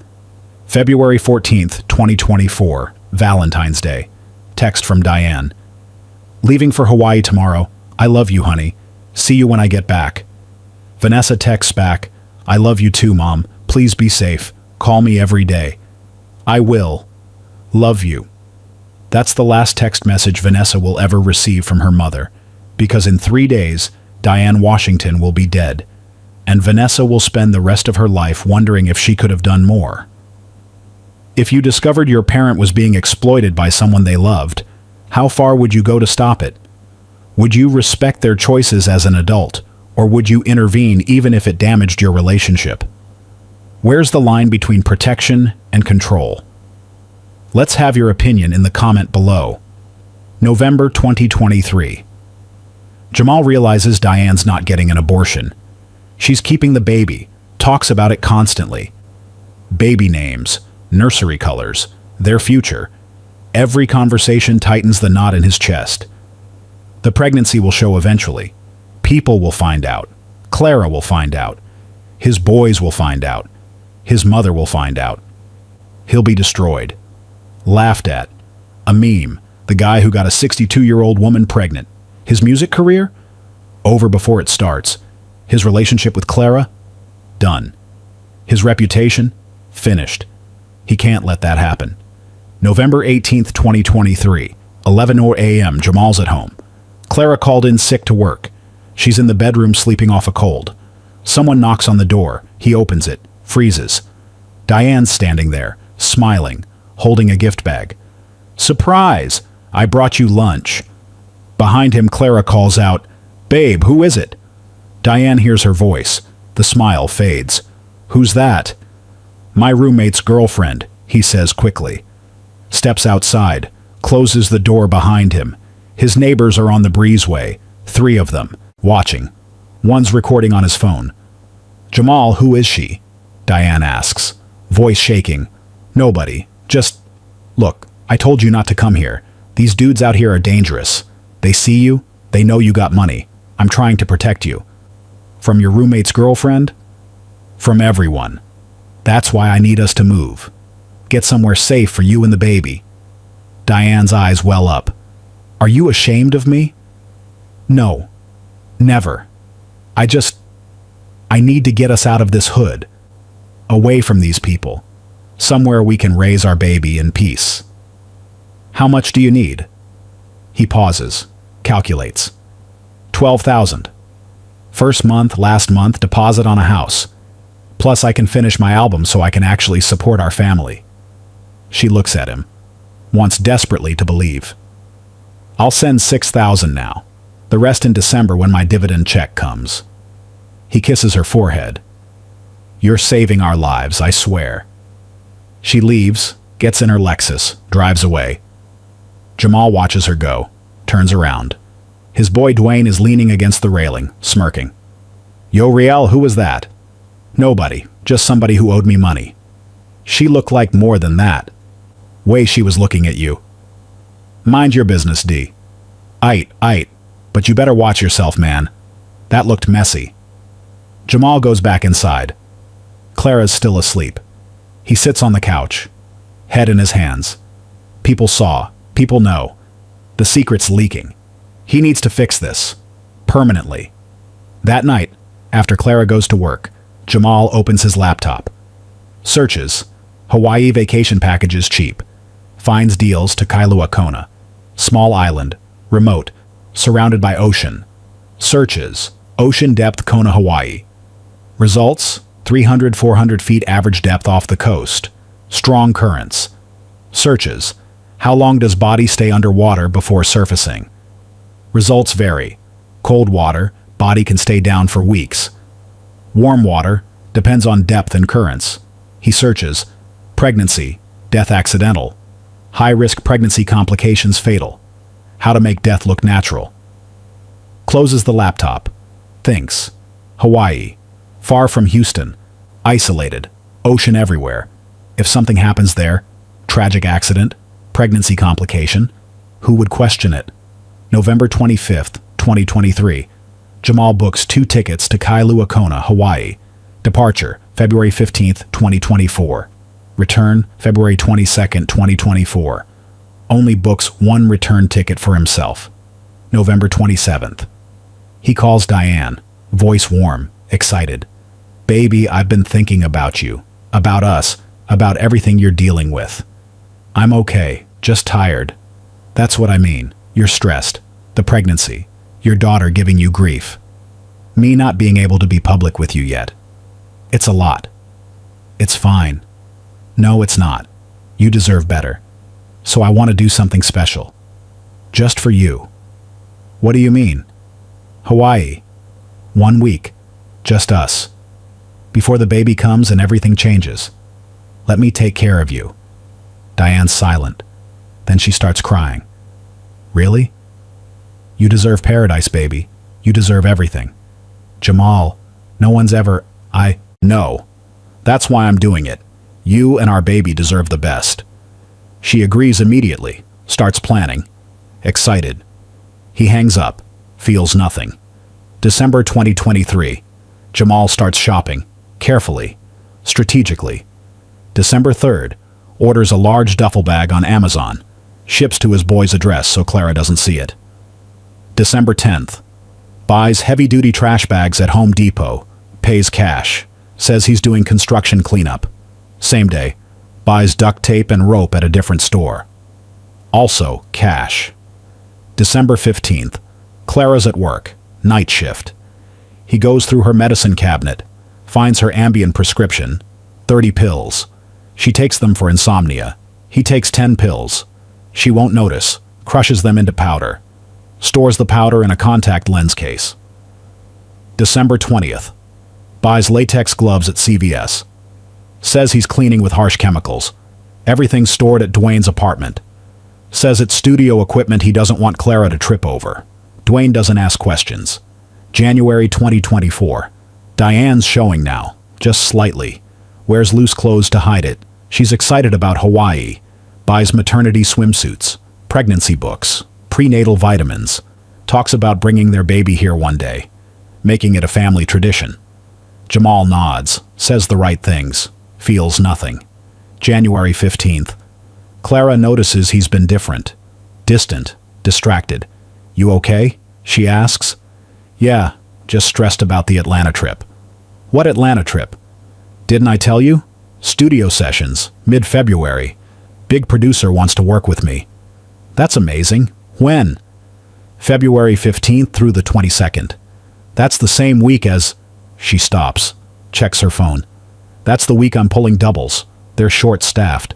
February 14th, 2024, Valentine's Day. Text from Diane. Leaving for Hawaii tomorrow. I love you, honey. See you when I get back. Vanessa texts back. I love you too, Mom. Please be safe. Call me every day. I will. Love you. That's the last text message Vanessa will ever receive from her mother, because in 3 days, Diane Washington will be dead, and Vanessa will spend the rest of her life wondering if she could have done more. If you discovered your parent was being exploited by someone they loved, how far would you go to stop it? Would you respect their choices as an adult, or would you intervene even if it damaged your relationship? Where's the line between protection and control? Let's have your opinion in the comment below. November 2023. Jamal realizes Diane's not getting an abortion. She's keeping the baby, talks about it constantly. Baby names, nursery colors, their future. Every conversation tightens the knot in his chest. The pregnancy will show eventually. People will find out. Clara will find out. His boys will find out. His mother will find out. He'll be destroyed. Laughed at. A meme. The guy who got a 62-year-old woman pregnant. His music career? Over before it starts. His relationship with Clara? Done. His reputation? Finished. He can't let that happen. November 18th, 2023. 11 a.m. Jamal's at home. Clara called in sick to work. She's in the bedroom sleeping off a cold. Someone knocks on the door. He opens it, freezes. Diane's standing there, smiling, holding a gift bag. "Surprise! I brought you lunch." Behind him, Clara calls out, "Babe, who is it?" Diane hears her voice. The smile fades. "Who's that?" "My roommate's girlfriend," he says quickly. Steps outside, closes the door behind him. His neighbors are on the breezeway, 3 of them, watching. One's recording on his phone. "Jamal, who is she?" Diane asks, voice shaking. "Nobody. Just... Look, I told you not to come here. These dudes out here are dangerous. They see you, they know you got money. I'm trying to protect you." "From your roommate's girlfriend?" "From everyone. That's why I need us to move. Get somewhere safe for you and the baby." Diane's eyes well up. "Are you ashamed of me?" "No. Never. I need to get us out of this hood. Away from these people. Somewhere we can raise our baby in peace." "How much do you need?" He pauses, calculates. 12,000. First month, last month, deposit on a house. Plus I can finish my album so I can actually support our family. She looks at him, wants desperately to believe. "I'll send 6,000 now. The rest in December when my dividend check comes." He kisses her forehead. "You're saving our lives, I swear." She leaves, gets in her Lexus, drives away. Jamal watches her go, turns around. His boy Dwayne is leaning against the railing, smirking. "Yo, Riel, who was that?" "Nobody, just somebody who owed me money." She looked like more than that. Way she was looking at you. "Mind your business, D." Aight, but you better watch yourself, man. That looked messy." Jamal goes back inside. Clara's still asleep. He sits on the couch, head in his hands. People saw, people know. The secret's leaking. He needs to fix this. Permanently. That night, after Clara goes to work, Jamal opens his laptop. Searches. Hawaii vacation packages cheap. Finds deals to Kailua Kona. Small island. Remote. Surrounded by ocean. Searches. Ocean depth Kona, Hawaii. Results. 300-400 feet average depth off the coast. Strong currents. Searches. How long does body stay underwater before surfacing? Results vary. Cold water, body can stay down for weeks. Warm water, depends on depth and currents. He searches. Pregnancy, death accidental. High-risk pregnancy complications fatal. How to make death look natural. Closes the laptop. Thinks. Hawaii. Far from Houston. Isolated. Ocean everywhere. If something happens there, tragic accident, pregnancy complication, who would question it? November 25th, 2023. Jamal books 2 tickets to Kailua Kona, Hawaii. Departure, February 15th, 2024. Return, February 22nd, 2024. Only books 1 return ticket for himself. November 27th. He calls Diane, voice warm, excited. "Baby, I've been thinking about you, about us, about everything you're dealing with. I'm okay, just tired. That's what I mean. You're stressed. The pregnancy. Your daughter giving you grief. Me not being able to be public with you yet. It's a lot. It's fine. No, it's not. You deserve better. So I want to do something special. Just for you." "What do you mean?" "Hawaii. 1 week. Just us. Before the baby comes and everything changes. Let me take care of you." Diane's silent. Then she starts crying. "Really? You deserve paradise, baby. You deserve everything." "Jamal, no one's ever..." "I know. That's why I'm doing it. You and our baby deserve the best." She agrees immediately, starts planning. Excited. He hangs up, feels nothing. December 2023. Jamal starts shopping, carefully, strategically. December 3rd, orders a large duffel bag on Amazon, ships to his boy's address so Clara doesn't see it. December 10th, buys heavy-duty trash bags at Home Depot, pays cash, says he's doing construction cleanup. Same day, buys duct tape and rope at a different store. Also, cash. December 15th, Clara's at work, night shift. He goes through her medicine cabinet, finds her Ambien prescription, 30 pills. She takes them for insomnia. He takes 10 pills. She won't notice, crushes them into powder, stores the powder in a contact lens case. December 20th. Buys latex gloves at CVS. Says he's cleaning with harsh chemicals. Everything's stored at Dwayne's apartment. Says it's studio equipment he doesn't want Clara to trip over. Dwayne doesn't ask questions. January 2024. Diane's showing now, just slightly. Wears loose clothes to hide it. She's excited about Hawaii. Buys maternity swimsuits, pregnancy books, prenatal vitamins. Talks about bringing their baby here one day, making it a family tradition. Jamal nods, says the right things, feels nothing. January 15th. Clara notices he's been different. Distant, distracted. You okay? She asks. Yeah, just stressed about the Atlanta trip. What Atlanta trip? Didn't I tell you? Studio sessions, mid-February. Big producer wants to work with me. That's amazing. When? February 15th through the 22nd. That's the same week as... She stops, checks her phone. That's the week I'm pulling doubles. They're short-staffed.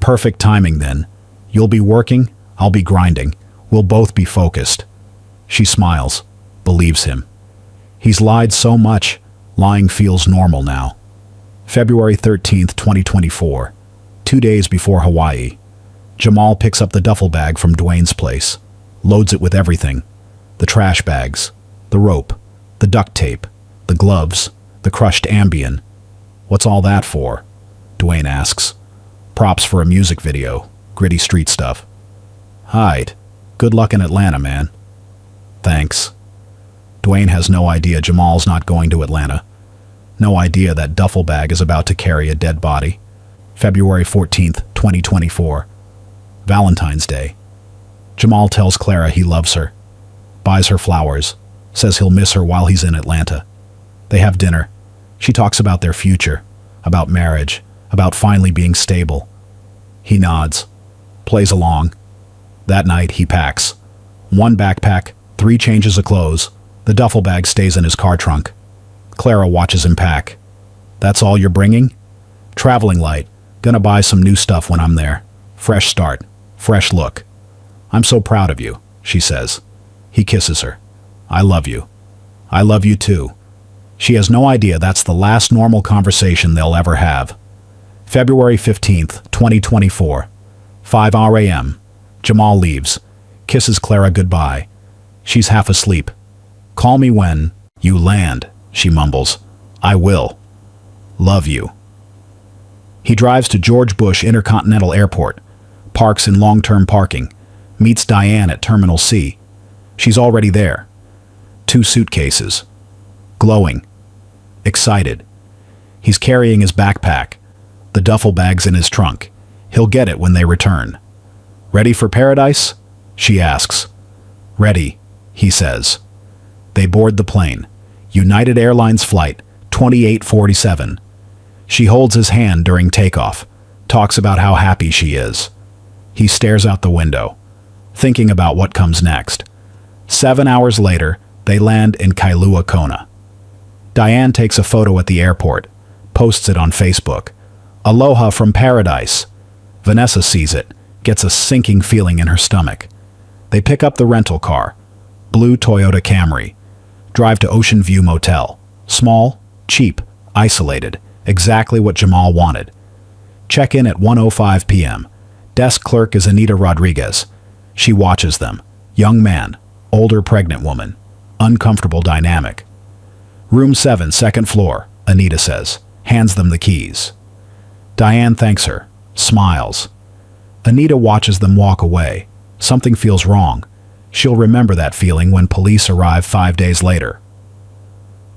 Perfect timing then. You'll be working, I'll be grinding. We'll both be focused. She smiles, believes him. He's lied so much, lying feels normal now. February 13th, 2024. 2 days before Hawaii. Jamal picks up the duffel bag from Dwayne's place, loads it with everything. The trash bags, the rope, the duct tape, the gloves, the crushed Ambien. What's all that for? Dwayne asks. Props for a music video, gritty street stuff. Hide. Good luck in Atlanta, man. Thanks. Dwayne has no idea Jamal's not going to Atlanta. No idea that duffel bag is about to carry a dead body. February 14th, 2024. Valentine's Day. Jamal tells Clara he loves her, buys her flowers, says he'll miss her while he's in Atlanta. They have dinner. She talks about their future, about marriage, about finally being stable. He nods, plays along. That night he packs. 1 backpack, 3 changes of clothes. The duffel bag stays in his car trunk. Clara watches him pack. That's all you're bringing? Traveling light. Gonna buy some new stuff when I'm there. Fresh start. Fresh look. I'm so proud of you, she says. He kisses her. I love you. I love you too. She has no idea that's the last normal conversation they'll ever have. February 15th, 2024. 5 a.m. Jamal leaves. Kisses Clara goodbye. She's half asleep. Call me when you land, she mumbles. I will. Love you. He drives to George Bush Intercontinental Airport, parks in long-term parking, meets Diane at Terminal C. She's already there. 2 suitcases. Glowing. Excited. He's carrying his backpack. The duffel bag's in his trunk. He'll get it when they return. Ready for paradise? She asks. Ready, he says. They board the plane. United Airlines flight 2847. She holds his hand during takeoff, talks about how happy she is. He stares out the window, thinking about what comes next. 7 hours later, they land in Kailua Kona. Diane takes a photo at the airport, posts it on Facebook. Aloha from paradise. Vanessa sees it, gets a sinking feeling in her stomach. They pick up the rental car, blue Toyota Camry, drive to Ocean View Motel. Small, cheap, isolated, exactly what Jamal wanted. Check in at 1:05 p.m. Desk clerk is Anita Rodriguez. She watches them. Young man, older pregnant woman, uncomfortable dynamic. Room 7, second floor, Anita says, hands them the keys. Diane thanks her, smiles. Anita watches them walk away. Something feels wrong. She'll remember that feeling when police arrive 5 days later.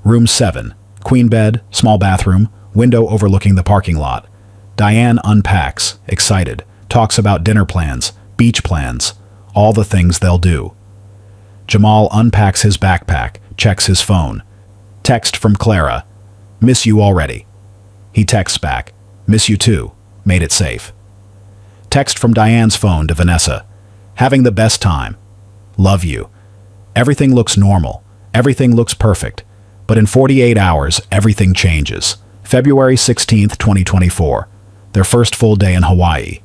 Room 7, queen bed, small bathroom, window overlooking the parking lot. Diane unpacks, excited, talks about dinner plans, beach plans, all the things they'll do. Jamal unpacks his backpack, checks his phone. Text from Clara. Miss you already. He texts back. Miss you too. Made it safe. Text from Diane's phone to Vanessa. Having the best time. Love you. Everything looks normal. Everything looks perfect. But in 48 hours, everything changes. February 16th, 2024. Their first full day in Hawaii.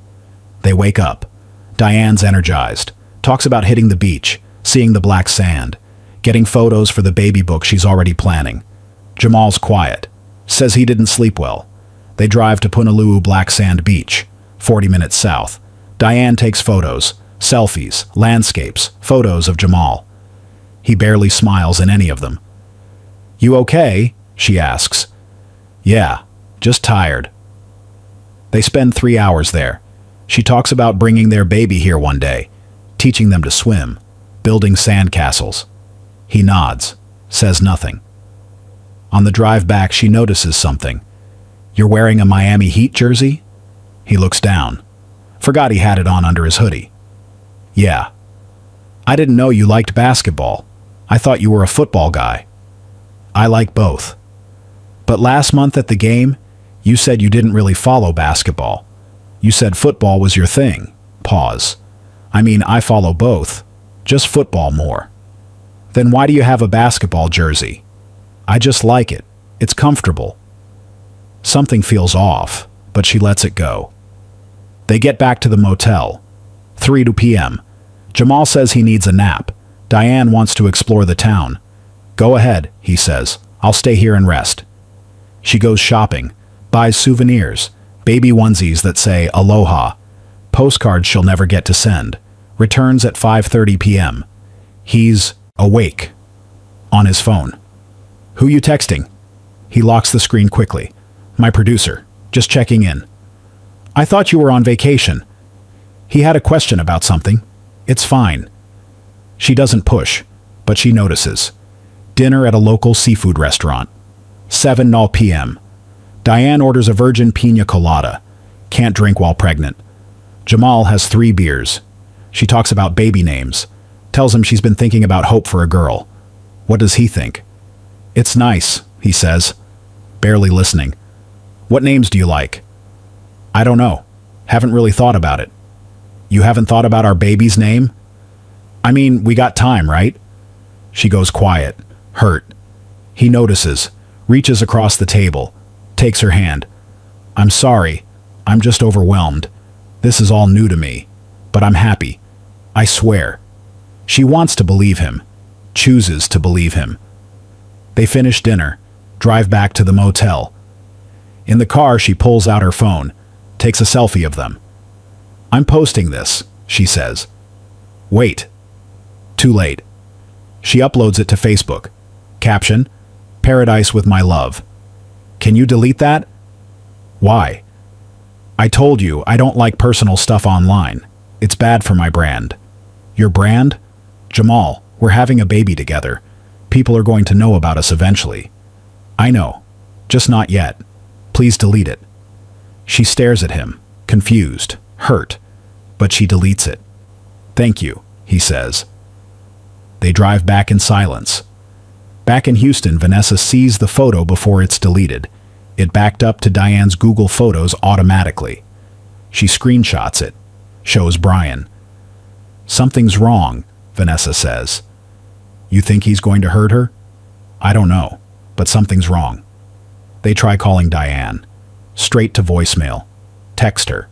They wake up. Diane's energized. Talks about hitting the beach, seeing the black sand, getting photos for the baby book she's already planning. Jamal's quiet. Says he didn't sleep well. They drive to Punaluu Black Sand Beach, 40 minutes south. Diane takes photos, selfies, landscapes, photos of Jamal. He barely smiles in any of them. "You okay?" she asks. "Yeah, just tired." They spend 3 hours there. She talks about bringing their baby here one day, teaching them to swim, building sandcastles. He nods, says nothing. On the drive back, she notices something. "You're wearing a Miami Heat jersey?" He looks down. Forgot he had it on under his hoodie. "Yeah. I didn't know you liked basketball. I thought you were a football guy." "I like both. But last month at the game, you said you didn't really follow basketball. You said football was your thing." Pause. "I mean, I follow both. Just football more." "Then why do you have a basketball jersey?" "I just like it. It's comfortable." Something feels off, but she lets it go. They get back to the motel. 3 p.m. Jamal says he needs a nap. Diane wants to explore the town. "Go ahead," he says. "I'll stay here and rest." She goes shopping, buys souvenirs, baby onesies that say aloha, postcards she'll never get to send, returns at 5:30 p.m. He's awake. On his phone. "Who you texting?" He locks the screen quickly. "My producer. Just checking in." "I thought you were on vacation." He had a question about something. "It's fine." She doesn't push, but she notices. Dinner at a local seafood restaurant. 7 p.m. Diane orders a virgin pina colada. Can't drink while pregnant. Jamal has 3 beers. She talks about baby names. Tells him she's been thinking about hope for a girl. What does he think? "It's nice," he says, barely listening. "What names do you like?" "I don't know. Haven't really thought about it." "You haven't thought about our baby's name?" "I mean, we got time, right?" She goes quiet, hurt. He notices, reaches across the table, takes her hand. "I'm sorry. I'm just overwhelmed. This is all new to me. But I'm happy. I swear." She wants to believe him, chooses to believe him. They finish dinner, drive back to the motel. In the car, she pulls out her phone, takes a selfie of them. "I'm posting this," she says. Wait. Too late. She uploads it to Facebook. Caption, "Paradise with my love." "Can you delete that?" "Why?" "I told you I don't like personal stuff online. It's bad for my brand." "Your brand?" "Jamal, we're having a baby together. People are going to know about us eventually." "I know. Just not yet. Please delete it." She stares at him, confused, hurt, but she deletes it. "Thank you," he says. They drive back in silence. Back in Houston, Vanessa sees the photo before it's deleted. It backed up to Diane's Google Photos automatically. She screenshots it, shows Brian. "Something's wrong," Vanessa says. "You think he's going to hurt her?" "I don't know, but something's wrong." They try calling Diane. Straight to voicemail. Text her.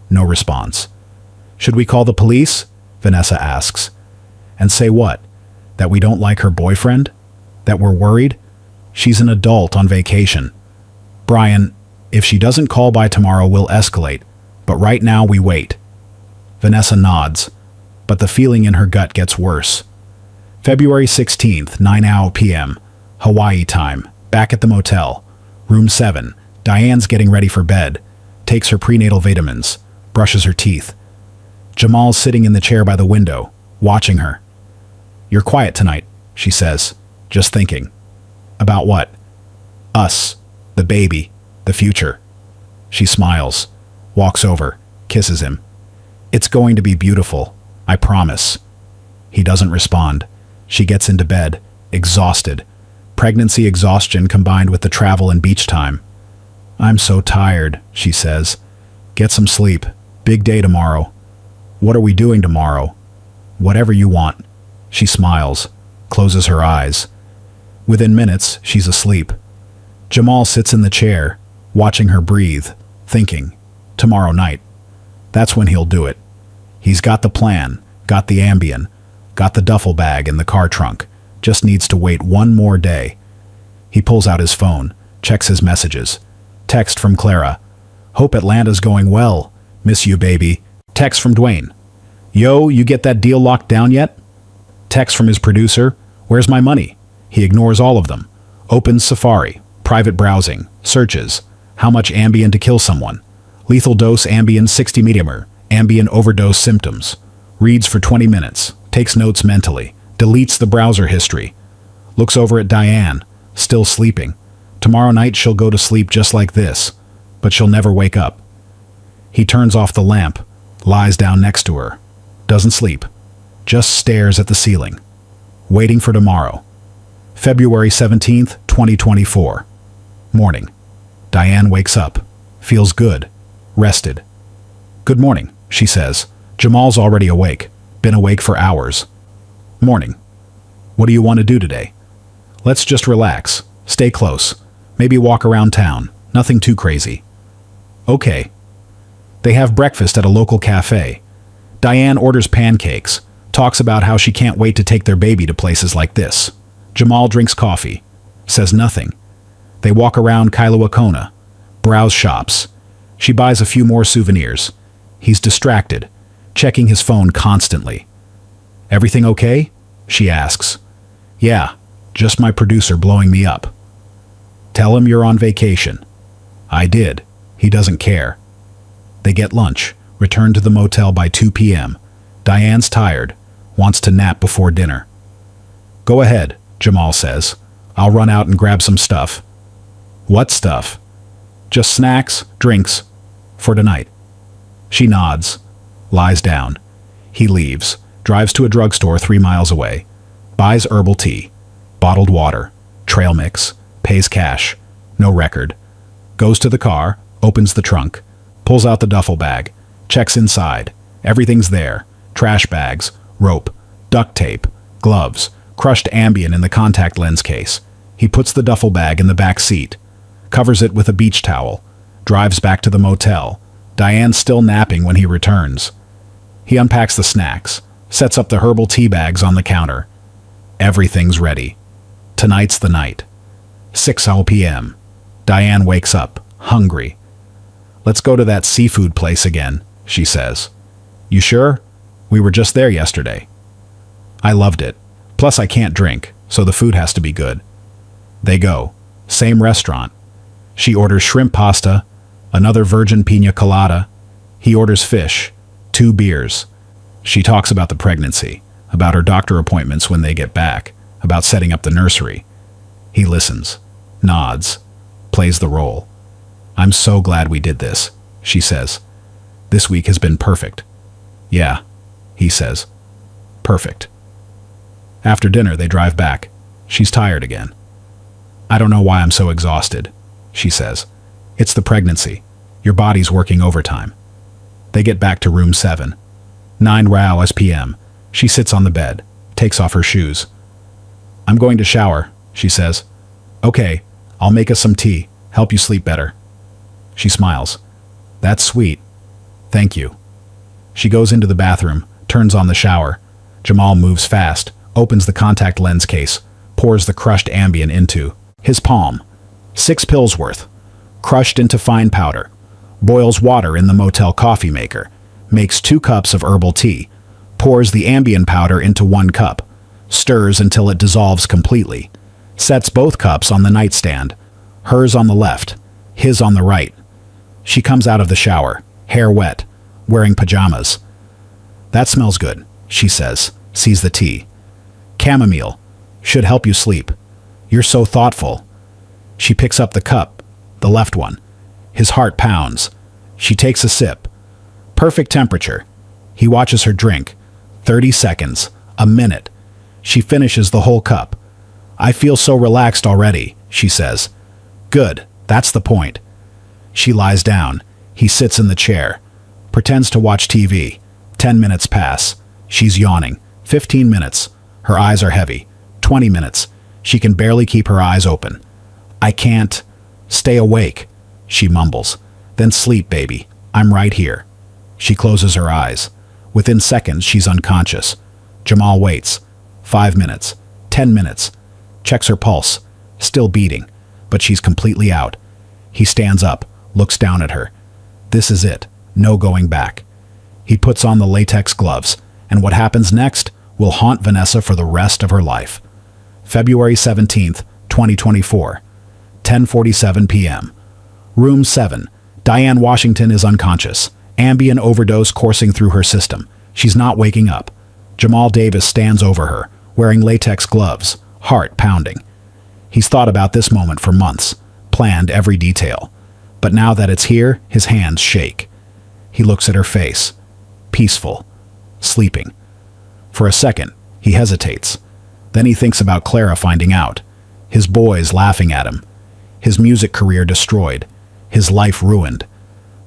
No response. "Should we call the police?" Vanessa asks. "And say what? That we don't like her boyfriend? That we're worried? She's an adult on vacation." "Brian, if she doesn't call by tomorrow, we'll escalate. But right now we wait." Vanessa nods, but the feeling in her gut gets worse. February 16th, 9 p.m. Hawaii time. Back at the motel. Room 7. Diane's getting ready for bed. Takes her prenatal vitamins. Brushes her teeth. Jamal's sitting in the chair by the window, watching her. "You're quiet tonight," she says. "Just thinking." "About what?" "Us. The baby. The future." She smiles. Walks over. Kisses him. "It's going to be beautiful. I promise." He doesn't respond. She gets into bed, exhausted. Pregnancy exhaustion combined with the travel and beach time. "I'm so tired," she says. "Get some sleep. Big day tomorrow." "What are we doing tomorrow?" "Whatever you want." She smiles. closes her eyes. Within minutes, she's asleep. Jamal sits in the chair, watching her breathe, thinking, tomorrow night. That's when he'll do it. He's got the plan, got the Ambien, got the duffel bag in the car trunk, just needs to wait one more day. He pulls out his phone, checks his messages. Text from Clara. Hope Atlanta's going well. Miss you, baby. Text from Dwayne. Yo, you get that deal locked down yet? Text from his producer. Where's my money? He ignores all of them. Opens Safari. Private browsing. Searches. How much Ambien to kill someone? Lethal dose Ambien 60 millimeter. Ambien overdose symptoms. Reads for 20 minutes. Takes notes mentally. Deletes the browser history. Looks over at Diane. Still sleeping. Tomorrow night she'll go to sleep just like this, but she'll never wake up. He turns off the lamp, lies down next to her. Doesn't sleep. Just stares at the ceiling. Waiting for tomorrow. February 17th, 2024. Morning. Diane wakes up. Feels good. Rested. Good morning, she says. Jamal's already awake. Been awake for hours. Morning. What do you want to do today? Let's just relax. Stay close. Maybe walk around town. Nothing too crazy. Okay. They have breakfast at a local cafe. Diane orders pancakes. Talks about how she can't wait to take their baby to places like this. Jamal drinks coffee. Says nothing. They walk around Kailua-Kona. Browse shops. She buys a few more souvenirs. He's distracted, checking his phone constantly. Everything okay? She asks. Yeah, just my producer blowing me up. Tell him you're on vacation. I did. He doesn't care. They get lunch, return to the motel by 2 p.m. Diane's tired, wants to nap before dinner. Go ahead, Jamal says. I'll run out and grab some stuff. What stuff? Just snacks, drinks, for tonight. She nods, lies down. He leaves, drives to a drugstore 3 miles away, buys herbal tea, bottled water, trail mix, pays cash, no record. Goes to the car, opens the trunk, pulls out the duffel bag, checks inside. Everything's there. Trash bags, rope, duct tape, gloves, crushed Ambien in the contact lens case. He puts the duffel bag in the back seat, covers it with a beach towel, drives back to the motel. Diane's still napping when he returns. He unpacks the snacks, sets up the herbal tea bags on the counter. Everything's ready. Tonight's the night. 6 p.m. Diane wakes up, hungry. Let's go to that seafood place again, she says. You sure? We were just there yesterday. I loved it. Plus I can't drink, so the food has to be good. They go. Same restaurant. She orders shrimp pasta, another virgin pina colada. He orders fish, 2 beers. She talks about the pregnancy, about her doctor appointments when they get back, about setting up the nursery. He listens, nods, plays the role. I'm so glad we did this, she says. This week has been perfect. Yeah, he says. Perfect. After dinner, they drive back. She's tired again. I don't know why I'm so exhausted, she says. It's the pregnancy. Your body's working overtime. They get back to room 7. 9 p.m. She sits on the bed, takes off her shoes. I'm going to shower, she says. Okay, I'll make us some tea, help you sleep better. She smiles. That's sweet. Thank you. She goes into the bathroom, turns on the shower. Jamal moves fast, opens the contact lens case, pours the crushed Ambien into his palm. 6 pills worth, crushed into fine powder. Boils water in the motel coffee maker, makes 2 cups of herbal tea, pours the Ambien powder into 1 cup, stirs until it dissolves completely, sets both cups on the nightstand, hers on the left, his on the right. She comes out of the shower, hair wet, wearing pajamas. That smells good, she says, sees the tea. Chamomile. Should help you sleep. You're so thoughtful. She picks up the cup, the left one. His heart pounds. She takes a sip. Perfect temperature. He watches her drink. 30 seconds. A minute. She finishes the whole cup. I feel so relaxed already, she says. Good, that's the point. She lies down. He sits in the chair. Pretends to watch TV. 10 minutes pass. She's yawning. 15 minutes. Her eyes are heavy. 20 minutes. She can barely keep her eyes open. I can't. Stay awake, she mumbles. Then sleep, baby. I'm right here. She closes her eyes. Within seconds, she's unconscious. Jamal waits. 5 minutes. 10 minutes. Checks her pulse. Still beating, but she's completely out. He stands up, looks down at her. This is it. No going back. He puts on the latex gloves, and what happens next will haunt Vanessa for the rest of her life. February 17th, 2024, 10:47 p.m. Room 7. Diane Washington is unconscious. Ambien overdose coursing through her system. She's not waking up. Jamal Davis stands over her, wearing latex gloves, heart pounding. He's thought about this moment for months, planned every detail. But now that it's here, his hands shake. He looks at her face. Peaceful. Sleeping. For a second, he hesitates. Then he thinks about Clara finding out. His boys laughing at him. His music career destroyed. His life ruined.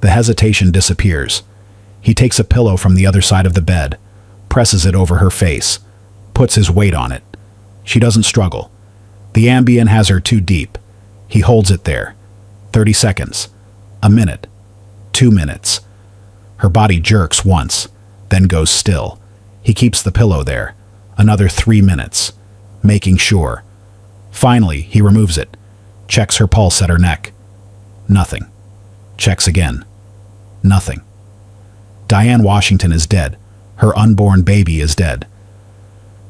The hesitation disappears. He takes a pillow from the other side of the bed, presses it over her face, puts his weight on it. She doesn't struggle. The Ambien has her too deep. He holds it there. 30 seconds. A minute. 2 minutes. Her body jerks once, then goes still. He keeps the pillow there. Another 3 minutes. Making sure. Finally, he removes it. Checks her pulse at her neck. Nothing. Checks again. Nothing. Diane Washington is dead. Her unborn baby is dead.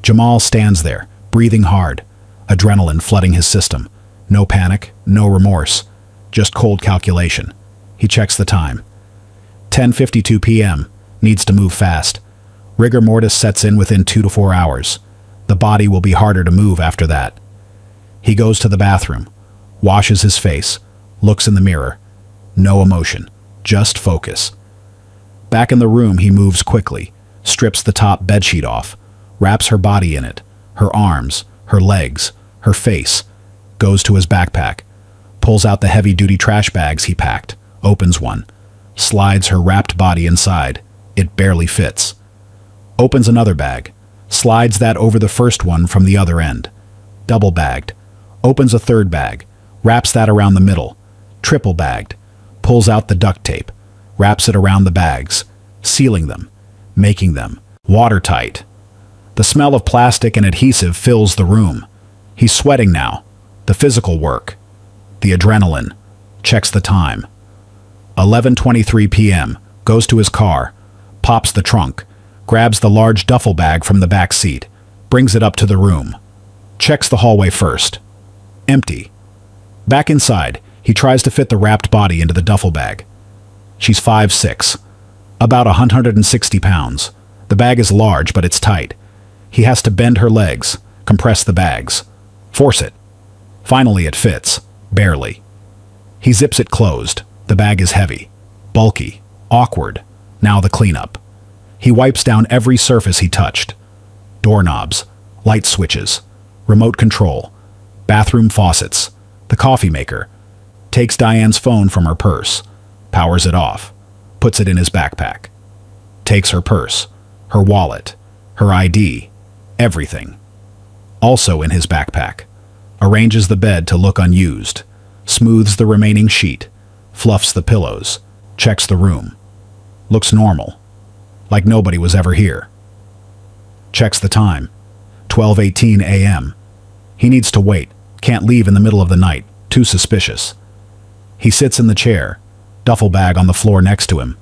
Jamal stands there, breathing hard, adrenaline flooding his system. No panic, no remorse, just cold calculation. He checks the time. 10:52 p.m. Needs to move fast. Rigor mortis sets in within 2 to 4 hours. The body will be harder to move after that. He goes to the bathroom, washes his face, looks in the mirror. No emotion, just focus. Back in the room, he moves quickly, strips the top bedsheet off, wraps her body in it, her arms, her legs, her face, goes to his backpack, pulls out the heavy-duty trash bags he packed, opens one, slides her wrapped body inside. It barely fits. Opens another bag, slides that over the first one from the other end. Double bagged. Opens a third bag, wraps that around the middle. Triple bagged. Pulls out the duct tape, wraps it around the bags, sealing them, making them watertight. The smell of plastic and adhesive fills the room. He's sweating now. The physical work. The adrenaline. Checks the time. 11:23 p.m. Goes to his car, pops the trunk, grabs the large duffel bag from the back seat, brings it up to the room. Checks the hallway first. Empty. Back inside, he tries to fit the wrapped body into the duffel bag. She's 5'6", about 160 pounds. The bag is large, but it's tight. He has to bend her legs, compress the bags, force it. Finally, it fits, barely. He zips it closed. The bag is heavy, bulky, awkward. Now the cleanup. He wipes down every surface he touched. Doorknobs, light switches, remote control, bathroom faucets, the coffee maker. Takes Diane's phone from her purse, powers it off, puts it in his backpack. Takes her purse, her wallet, her ID, everything. Also in his backpack. Arranges the bed to look unused, smooths the remaining sheet, fluffs the pillows, checks the room. Looks normal, like nobody was ever here. Checks the time, 12:18 a.m. He needs to wait, can't leave in the middle of the night, too suspicious. He sits in the chair, duffel bag on the floor next to him,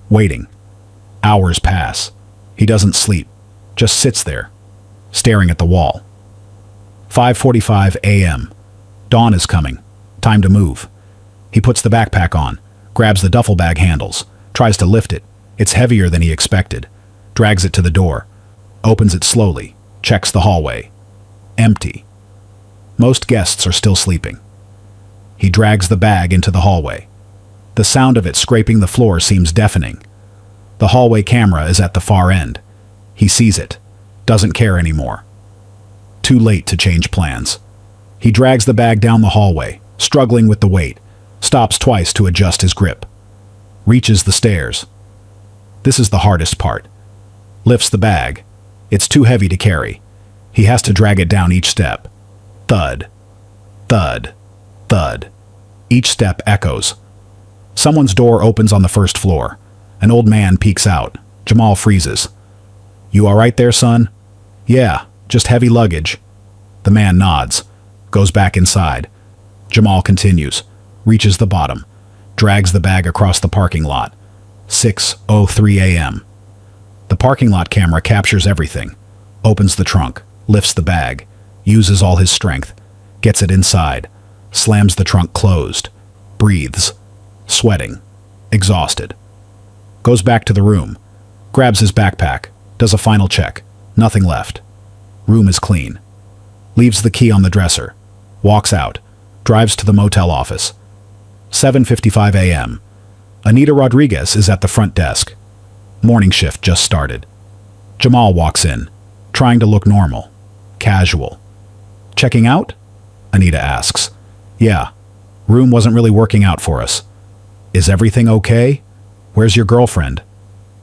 waiting. Hours pass. He doesn't sleep, just sits there, staring at the wall. 5:45 a.m. Dawn is coming. Time to move. He puts the backpack on, grabs the duffel bag handles, tries to lift it. It's heavier than he expected. Drags it to the door, opens it slowly, checks the hallway. Empty. Most guests are still sleeping. He drags the bag into the hallway. The sound of it scraping the floor seems deafening. The hallway camera is at the far end. He sees it, doesn't care anymore. Too late to change plans. He drags the bag down the hallway, struggling with the weight, stops twice to adjust his grip. Reaches the stairs. This is the hardest part. Lifts the bag. It's too heavy to carry. He has to drag it down each step. Thud. Thud. Thud. Each step echoes. Someone's door opens on the first floor. An old man peeks out. Jamal freezes. "You all right there, son?" "Yeah, just heavy luggage." The man nods. Goes back inside. Jamal continues. Reaches the bottom. Drags the bag across the parking lot. 6:03 a.m. The parking lot camera captures everything. Opens the trunk. Lifts the bag. Uses all his strength. Gets it inside. Slams the trunk closed. Breathes. Sweating. Exhausted. Goes back to the room. Grabs his backpack. Does a final check. Nothing left. Room is clean. Leaves the key on the dresser. Walks out. Drives to the motel office. 7:55 a.m. Anita Rodriguez is at the front desk. Morning shift just started. Jamal walks in, trying to look normal, casual. "Checking out?" Anita asks. "Yeah. Room wasn't really working out for us." "Is everything okay? Where's your girlfriend?"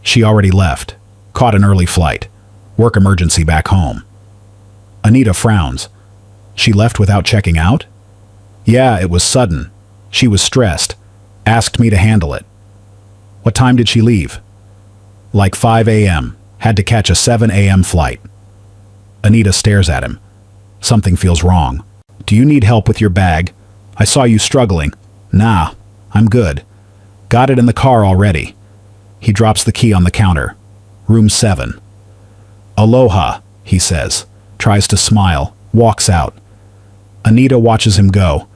"She already left. Caught an early flight. Work emergency back home." Anita frowns. "She left without checking out?" "Yeah, it was sudden. She was stressed. Asked me to handle it." "What time did she leave?" "Like 5 a.m. Had to catch a 7 a.m. flight." Anita stares at him. Something feels wrong. "Do you need help with your bag? I saw you struggling." "Nah, I'm good. Got it in the car already." He drops the key on the counter. Room 7. "Aloha," he says. Tries to smile. Walks out. Anita watches him go.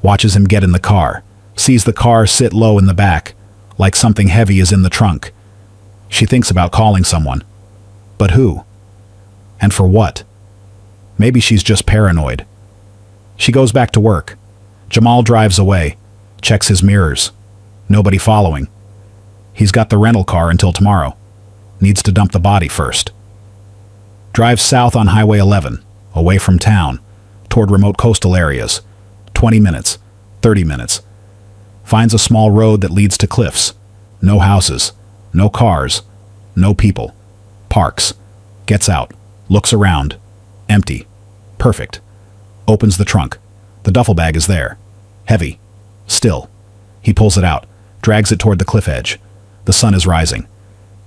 Watches him get in the car. Sees the car sit low in the back, like something heavy is in the trunk. She thinks about calling someone. But who? And for what? Maybe she's just paranoid. She goes back to work. Jamal drives away. Checks his mirrors. Nobody following. He's got the rental car until tomorrow. Needs to dump the body first. Drives south on Highway 11, away from town, toward remote coastal areas. 20 minutes, 30 minutes. Finds a small road that leads to cliffs. No houses, no cars, no people. Parks. Gets out. Looks around. Empty. Perfect. Opens the trunk. The duffel bag is there. Heavy. Still. He pulls it out. Drags it toward the cliff edge. The sun is rising.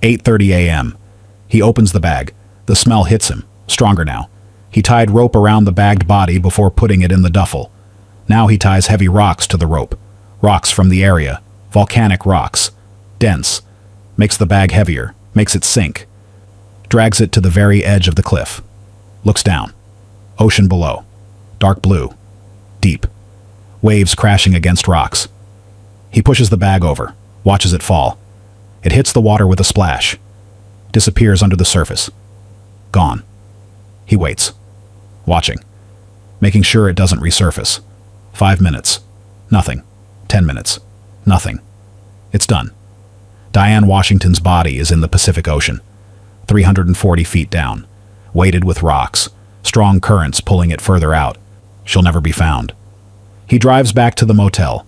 8:30 a.m. He opens the bag. The smell hits him. Stronger now. He tied rope around the bagged body before putting it in the duffel. Now he ties heavy rocks to the rope. Rocks from the area. Volcanic rocks. Dense. Makes the bag heavier. Makes it sink. Drags it to the very edge of the cliff. Looks down. Ocean below. Dark blue. Deep. Waves crashing against rocks. He pushes the bag over. Watches it fall. It hits the water with a splash. Disappears under the surface. Gone. He waits. Watching. Making sure it doesn't resurface. 5 minutes. Nothing. 10 minutes. Nothing. It's done. Diane Washington's body is in the Pacific Ocean. 340 feet down. Weighted with rocks. Strong currents pulling it further out. She'll never be found. He drives back to the motel.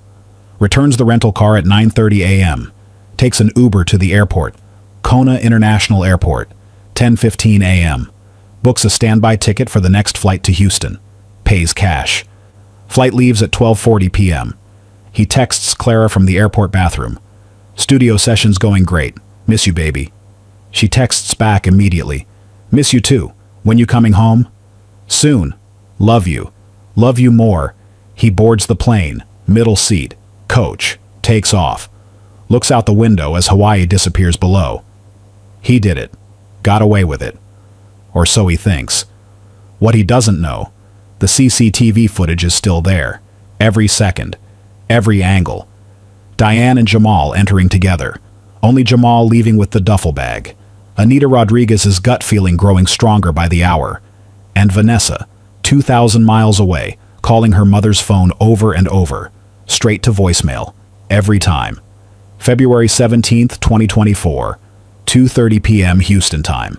Returns the rental car at 9:30 a.m. Takes an Uber to the airport. Kona International Airport. 10:15 a.m. Books a standby ticket for the next flight to Houston. Pays cash. Flight leaves at 12:40 p.m. He texts Clara from the airport bathroom. "Studio session's going great. Miss you, baby." She texts back immediately. "Miss you too. When you coming home?" "Soon. Love you. Love you more." He boards the plane. Middle seat. Coach. Takes off. Looks out the window as Hawaii disappears below. He did it. Got away with it. Or so he thinks. What he doesn't know, the CCTV footage is still there. Every second. Every angle. Diane and Jamal entering together. Only Jamal leaving with the duffel bag. Anita Rodriguez's gut feeling growing stronger by the hour. And Vanessa, 2,000 miles away, calling her mother's phone over and over. Straight to voicemail. Every time. February 17th, 2024. 2:30 p.m. Houston time.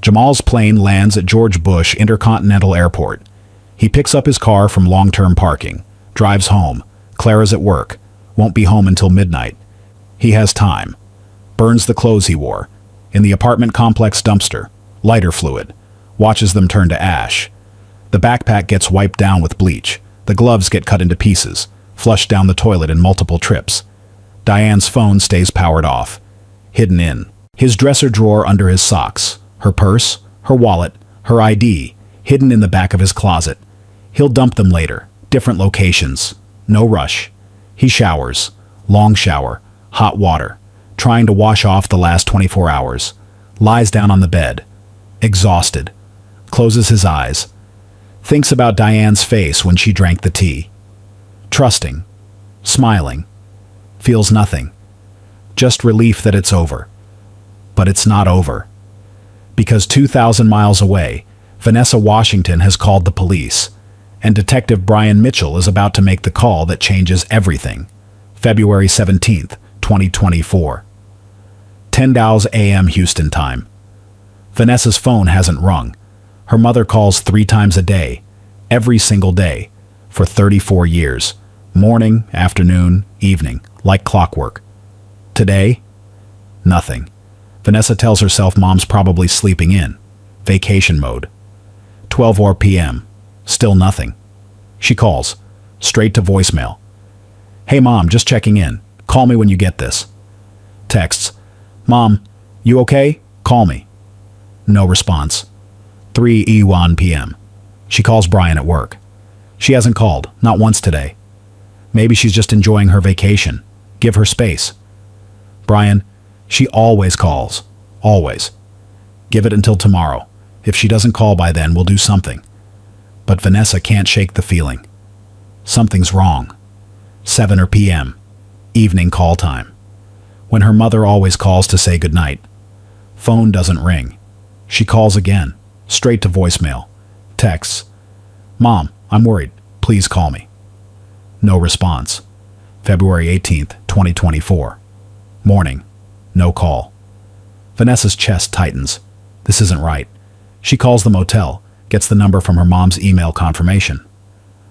Jamal's plane lands at George Bush Intercontinental Airport. He picks up his car from long-term parking. Drives home. Clara's at work. Won't be home until midnight. He has time. Burns the clothes he wore. In the apartment complex dumpster. Lighter fluid. watches them turn to ash. The backpack gets wiped down with bleach. The gloves get cut into pieces, flushed down the toilet in multiple trips. Diane's phone stays powered off, hidden in his dresser drawer under his socks. Her purse, her wallet, her ID, hidden in the back of his closet. He'll dump them later, different locations. No rush. He showers, long shower, hot water, trying to wash off the last 24 hours. Lies down on the bed, exhausted, closes his eyes, thinks about Diane's face when she drank the tea. Trusting, smiling, feels nothing, just relief that it's over. But it's not over. Because 2,000 miles away, Vanessa Washington has called the police, and Detective Brian Mitchell is about to make the call that changes everything. February 17th, 2024. 10:00 a.m. Houston time. Vanessa's phone hasn't rung. Her mother calls 3 times a day, every single day, for 34 years. Morning, afternoon, evening, like clockwork. Today? Nothing. Vanessa tells herself mom's probably sleeping in. Vacation mode. 12 p.m. Still nothing. She calls, straight to voicemail. Hey mom, just checking in. Call me when you get this. Texts. Mom, you okay? Call me. No response. 3:01 p.m. She calls Brian at work. She hasn't called, not once today. Maybe she's just enjoying her vacation. Give her space. Brian, she always calls. Always. Give it until tomorrow. If she doesn't call by then, we'll do something. But Vanessa can't shake the feeling. Something's wrong. 7 p.m. Evening call time. When her mother always calls to say goodnight. Phone doesn't ring. She calls again, straight to voicemail. Texts. Mom, I'm worried. Please call me. No response. February 18th, 2024. Morning. No call. Vanessa's chest tightens. This isn't right. She calls the motel, gets the number from her mom's email confirmation.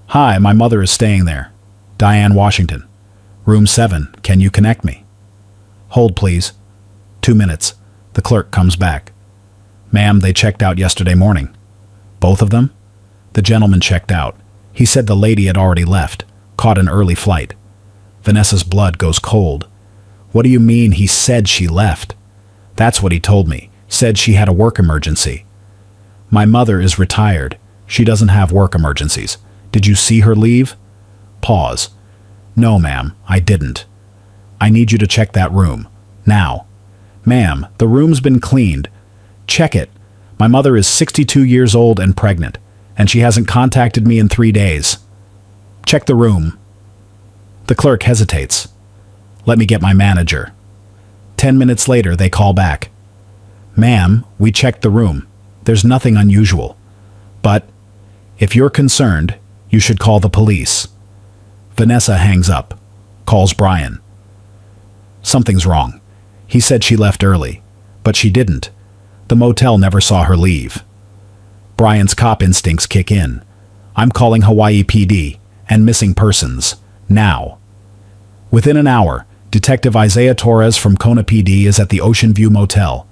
Hi, my mother is staying there. Diane Washington. Room 7, can you connect me? Hold, please. 2 minutes. The clerk comes back. Ma'am, they checked out yesterday morning. Both of them? The gentleman checked out. He said the lady had already left, caught an early flight. Vanessa's blood goes cold. What do you mean he said she left? That's what he told me. Said she had a work emergency. My mother is retired. She doesn't have work emergencies. Did you see her leave? Pause. No, ma'am, I didn't. I need you to check that room. Now. Ma'am, the room's been cleaned. Check it. My mother is 62 years old and pregnant, and she hasn't contacted me in 3 days. Check the room. The clerk hesitates. Let me get my manager. 10 minutes later, they call back. Ma'am, we checked the room. There's nothing unusual. But, if you're concerned, you should call the police. Vanessa hangs up. Calls Brian. Something's wrong. He said she left early, but she didn't. The motel never saw her leave. Brian's cop instincts kick in. I'm calling Hawaii PD and missing persons. Now. Within an hour, Detective Isaiah Torres from Kona PD is at the Ocean View Motel.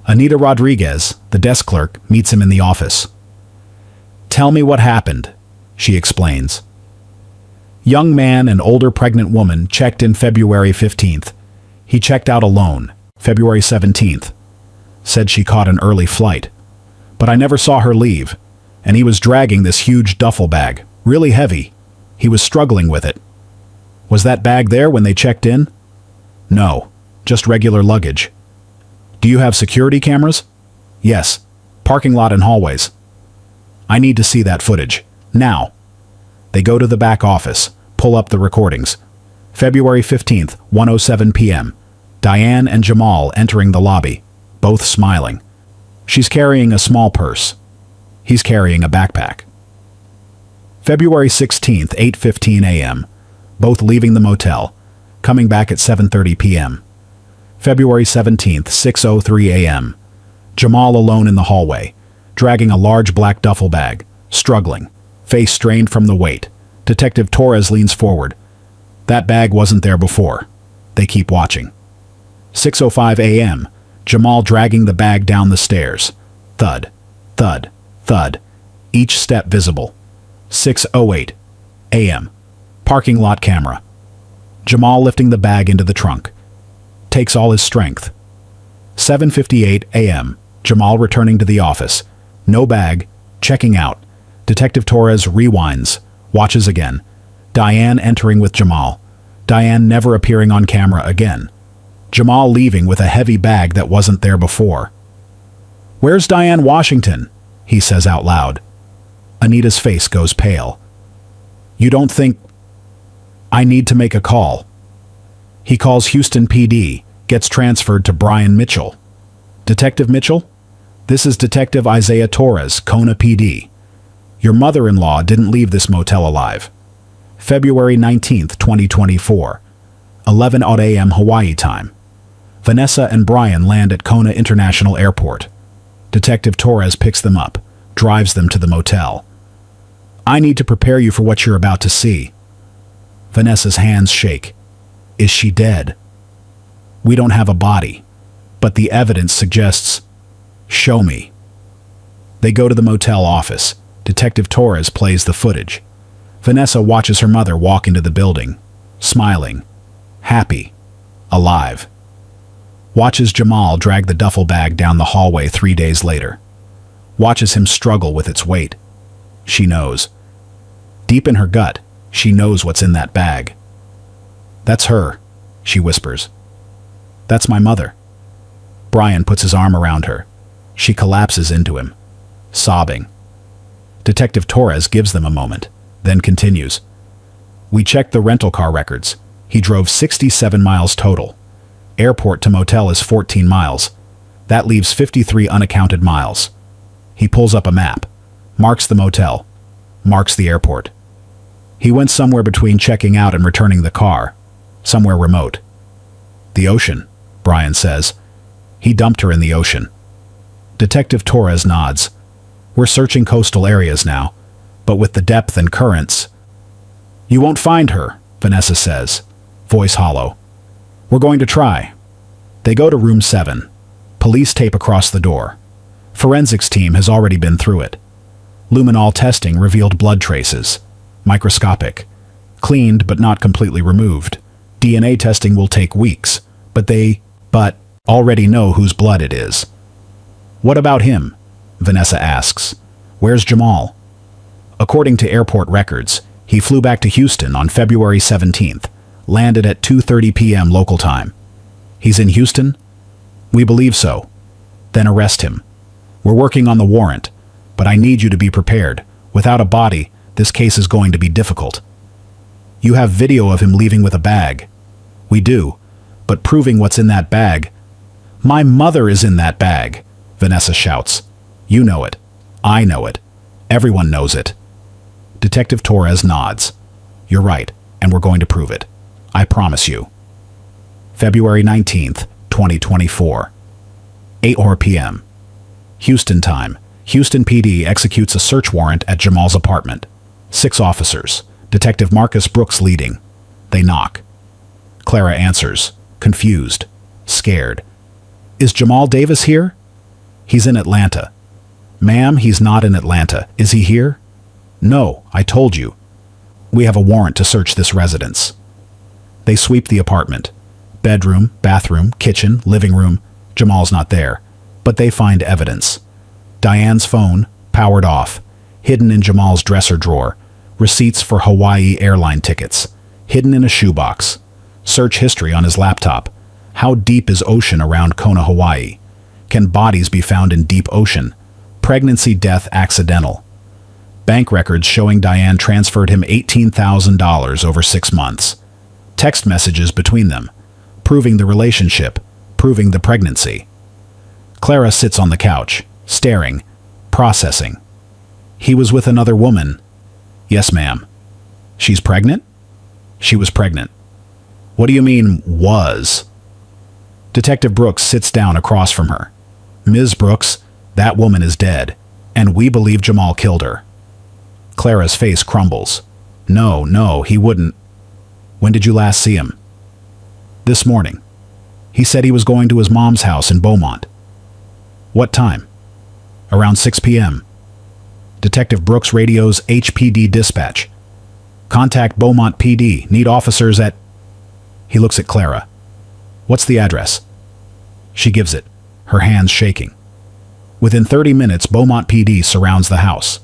Anita Rodriguez, the desk clerk, meets him in the office. Tell me what happened, she explains. Young man and older pregnant woman checked in February 15th. He checked out alone, February 17th. Said she caught an early flight. But I never saw her leave, and he was dragging this huge duffel bag, really heavy. He was struggling with it. Was that bag there when they checked in? No, just regular luggage. Do you have security cameras? Yes, parking lot and hallways. I need to see that footage, now. They go to the back office, pull up the recordings. February 15th, 1:07 p.m. Diane and Jamal entering the lobby, both smiling. She's carrying a small purse. He's carrying a backpack. February 16th, 8:15 a.m. Both leaving the motel, coming back at 7:30 p.m. February 17th, 6:03 a.m. Jamal alone in the hallway, dragging a large black duffel bag, struggling, face strained from the weight. Detective Torres leans forward. That bag wasn't there before. They keep watching. 6:05 a.m. Jamal dragging the bag down the stairs. Thud, Thud, thud. Each step visible. 6:08 a.m. Parking lot camera. Jamal lifting the bag into the trunk. Takes all his strength. 7:58 a.m. Jamal returning to the office. No bag. Checking out. Detective Torres rewinds. Watches again. Diane entering with Jamal. Diane never appearing on camera again. Jamal leaving with a heavy bag that wasn't there before. "Where's Diane Washington?" he says out loud. Anita's face goes pale. "You don't think—" "I need to make a call." He calls Houston PD, gets transferred to Brian Mitchell. "Detective Mitchell? This is Detective Isaiah Torres, Kona PD. Your mother-in-law didn't leave this motel alive. February 19th, 2024, 11 a.m. Hawaii time. Vanessa and Brian land at Kona International Airport. Detective Torres picks them up, drives them to the motel. I need to prepare you for what you're about to see." Vanessa's hands shake. "Is she dead?" "We don't have a body, but the evidence suggests—" "Show me." They go to the motel office. Detective Torres plays the footage. Vanessa watches her mother walk into the building, smiling, happy, alive. Watches Jamal drag the duffel bag down the hallway 3 days later. Watches him struggle with its weight. She knows. Deep in her gut, she knows what's in that bag. "That's her," she whispers. "That's my mother." Brian puts his arm around her. She collapses into him, sobbing. Detective Torres gives them a moment, then continues. "We checked the rental car records. He drove 67 miles total. Airport to motel is 14 miles. That leaves 53 unaccounted miles." He pulls up a map, marks the motel, marks the airport. He went somewhere between checking out and returning the car, somewhere remote. "The ocean," Brian says. "He dumped her in the ocean." Detective Torres nods. "We're searching coastal areas now, but with the depth and currents—" "You won't find her," Vanessa says, voice hollow. "We're going to try." They go to room 7. Police tape across the door. Forensics team has already been through it. Luminol testing revealed blood traces. Microscopic. Cleaned but not completely removed. DNA testing will take weeks, but already know whose blood it is. "What about him?" Vanessa asks. "Where's Jamal?" According to airport records, he flew back to Houston on February 17th, landed at 2:30 p.m. local time. "He's in Houston?" "We believe so." "Then arrest him. We're working on the warrant, but I need you to be prepared. Without a body, this case is going to be difficult." "You have video of him leaving with a bag." "We do, but proving what's in that bag—" "My mother is in that bag," Vanessa shouts. "You know it. I know it. Everyone knows it." Detective Torres nods. "You're right, and we're going to prove it. I promise you." February 19th, 2024. 8 p.m. Houston time. Houston PD executes a search warrant at Jamal's apartment. 6 officers. Detective Marcus Brooks leading. They knock. Clara answers, confused, scared. "Is Jamal Davis here?" "He's in Atlanta." "Ma'am, he's not in Atlanta. Is he here?" "No, I told you. We have a warrant to search this residence." They sweep the apartment. Bedroom, bathroom, kitchen, living room. Jamal's not there, but they find evidence. Diane's phone, powered off, hidden in Jamal's dresser drawer. Receipts for Hawaii airline tickets, hidden in a shoebox. Search history on his laptop. How deep is ocean around Kona, Hawaii? Can bodies be found in deep ocean? Pregnancy death accidental. Bank records showing Diane transferred him $18,000 over 6 months. Text messages between them, proving the relationship, proving the pregnancy. Clara sits on the couch, staring, processing. "He was with another woman." "Yes, ma'am." "She's pregnant?" "She was pregnant." "What do you mean, was?" Detective Brooks sits down across from her. "Ms. Brooks, that woman is dead, and we believe Jamal killed her." Clara's face crumbles. No, he wouldn't." "When did you last see him?" "This morning. He said he was going to his mom's house in Beaumont." "What time?" Around 6 p.m. Detective Brooks radios HPD dispatch. Contact Beaumont PD. Need officers at... He looks at Clara. What's the address? She gives it, her hands shaking. Within 30 minutes, Beaumont PD surrounds the house.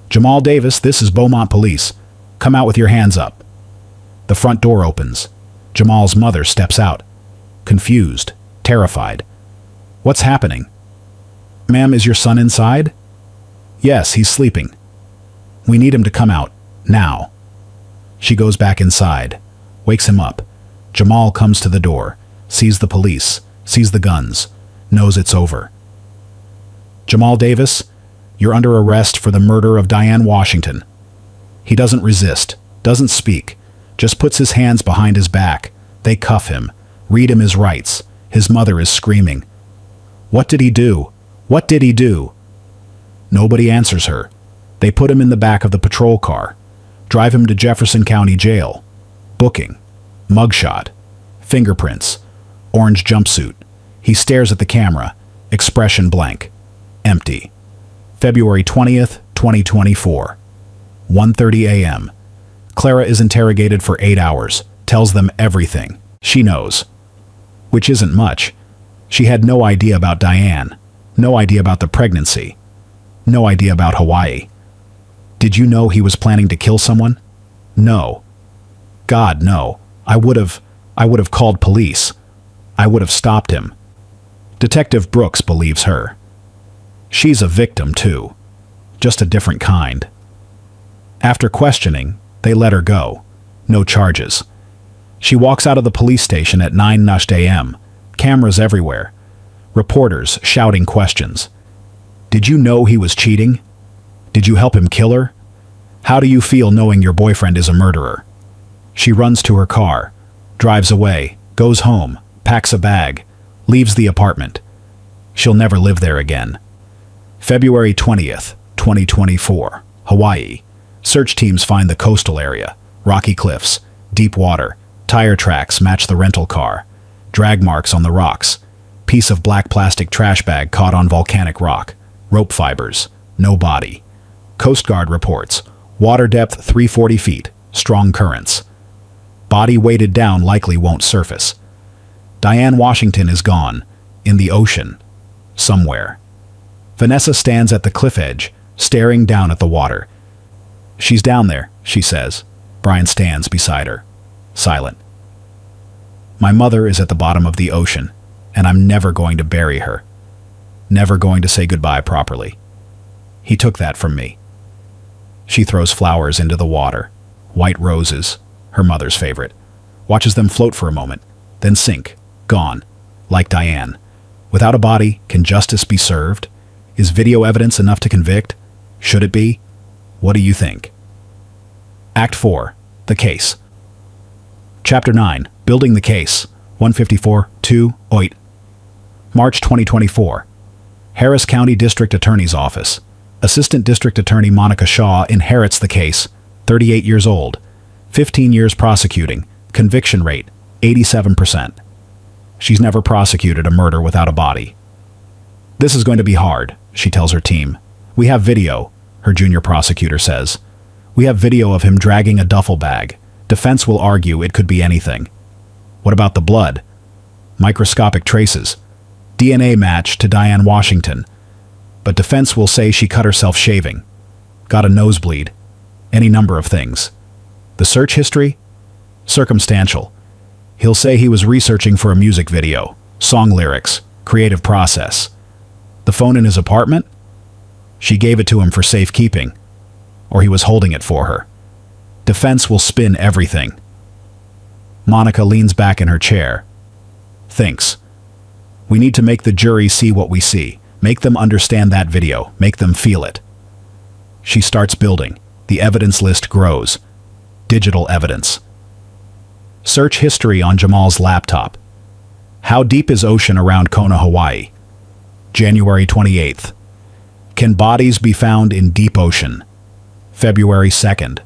Jamal Davis, this is Beaumont Police. Come out with your hands up. The front door opens. Jamal's mother steps out. Confused, terrified. What's happening? Ma'am, is your son inside? Yes, he's sleeping. We need him to come out, now. She goes back inside, wakes him up. Jamal comes to the door, sees the police, sees the guns, knows it's over. Jamal Davis, you're under arrest for the murder of Diane Washington. He doesn't resist, doesn't speak, just puts his hands behind his back. They cuff him, read him his rights. His mother is screaming. What did he do? What did he do? Nobody answers her. They put him in the back of the patrol car, drive him to Jefferson County Jail. Booking, mugshot, fingerprints, orange jumpsuit. He stares at the camera, expression blank, empty. February 20th, 2024. 1:30 a.m. Clara is interrogated for 8 hours, tells them everything she knows. Which isn't much. She had no idea about Diane, no idea about the pregnancy, no idea about Hawaii. Did you know he was planning to kill someone? No. God, no. I would have called police. I would have stopped him. Detective Brooks believes her. She's a victim, too. Just a different kind. After questioning, they let her go. No charges. She walks out of the police station at 9 a.m. Cameras everywhere. Reporters shouting questions. Did you know he was cheating? Did you help him kill her? How do you feel knowing your boyfriend is a murderer? She runs to her car, drives away, goes home, packs a bag, leaves the apartment. She'll never live there again. February 20th, 2024, Hawaii. Search teams find the coastal area, rocky cliffs, deep water, tire tracks match the rental car, drag marks on the rocks, piece of black plastic trash bag caught on volcanic rock, rope fibers, no body. Coast Guard reports, water depth 340 feet, strong currents. Body weighted down, likely won't surface. Diane Washington is gone, in the ocean, somewhere. Vanessa stands at the cliff edge, staring down at the water. She's down there, she says. Brian stands beside her, silent. My mother is at the bottom of the ocean, and I'm never going to bury her. Never going to say goodbye properly. He took that from me. She throws flowers into the water, white roses, her mother's favorite, watches them float for a moment, then sink, gone, like Diane. Without a body, can justice be served? Is video evidence enough to convict? Should it be? What do you think? Act 4. The Case. Chapter 9. Building the Case. 154-2 Oit. March 2024. Harris County District Attorney's Office. Assistant District Attorney Monica Shaw inherits the case. 38 years old. 15 years prosecuting. Conviction rate, 87%. She's never prosecuted a murder without a body. This is going to be hard, she tells her team. We have video, her junior prosecutor says. We have video of him dragging a duffel bag. Defense will argue it could be anything. What about the blood? Microscopic traces. DNA match to Diane Washington. But defense will say she cut herself shaving. Got a nosebleed. Any number of things. The search history? Circumstantial. He'll say he was researching for a music video, song lyrics, creative process. The phone in his apartment? She gave it to him for safekeeping. Or he was holding it for her. Defense will spin everything. Monica leans back in her chair. Thinks. We need to make the jury see what we see. Make them understand that video. Make them feel it. She starts building. The evidence list grows. Digital evidence. Search history on Jamal's laptop. How deep is ocean around Kona, Hawaii? January 28th. Can bodies be found in deep ocean? February 2nd.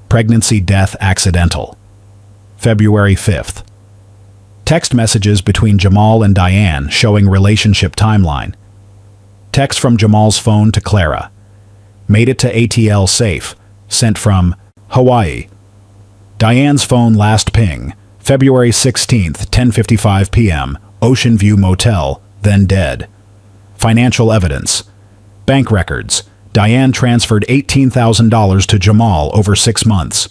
Pregnancy death accidental. February 5th. Text messages between Jamal and Diane showing relationship timeline. Text from Jamal's phone to Clara. Made it to ATL safe. Sent from Hawaii. Diane's phone last ping. February 16th, 10:55 p.m. Ocean View Motel, then dead. Financial evidence. Bank records. Diane transferred $18,000 to Jamal over 6 months.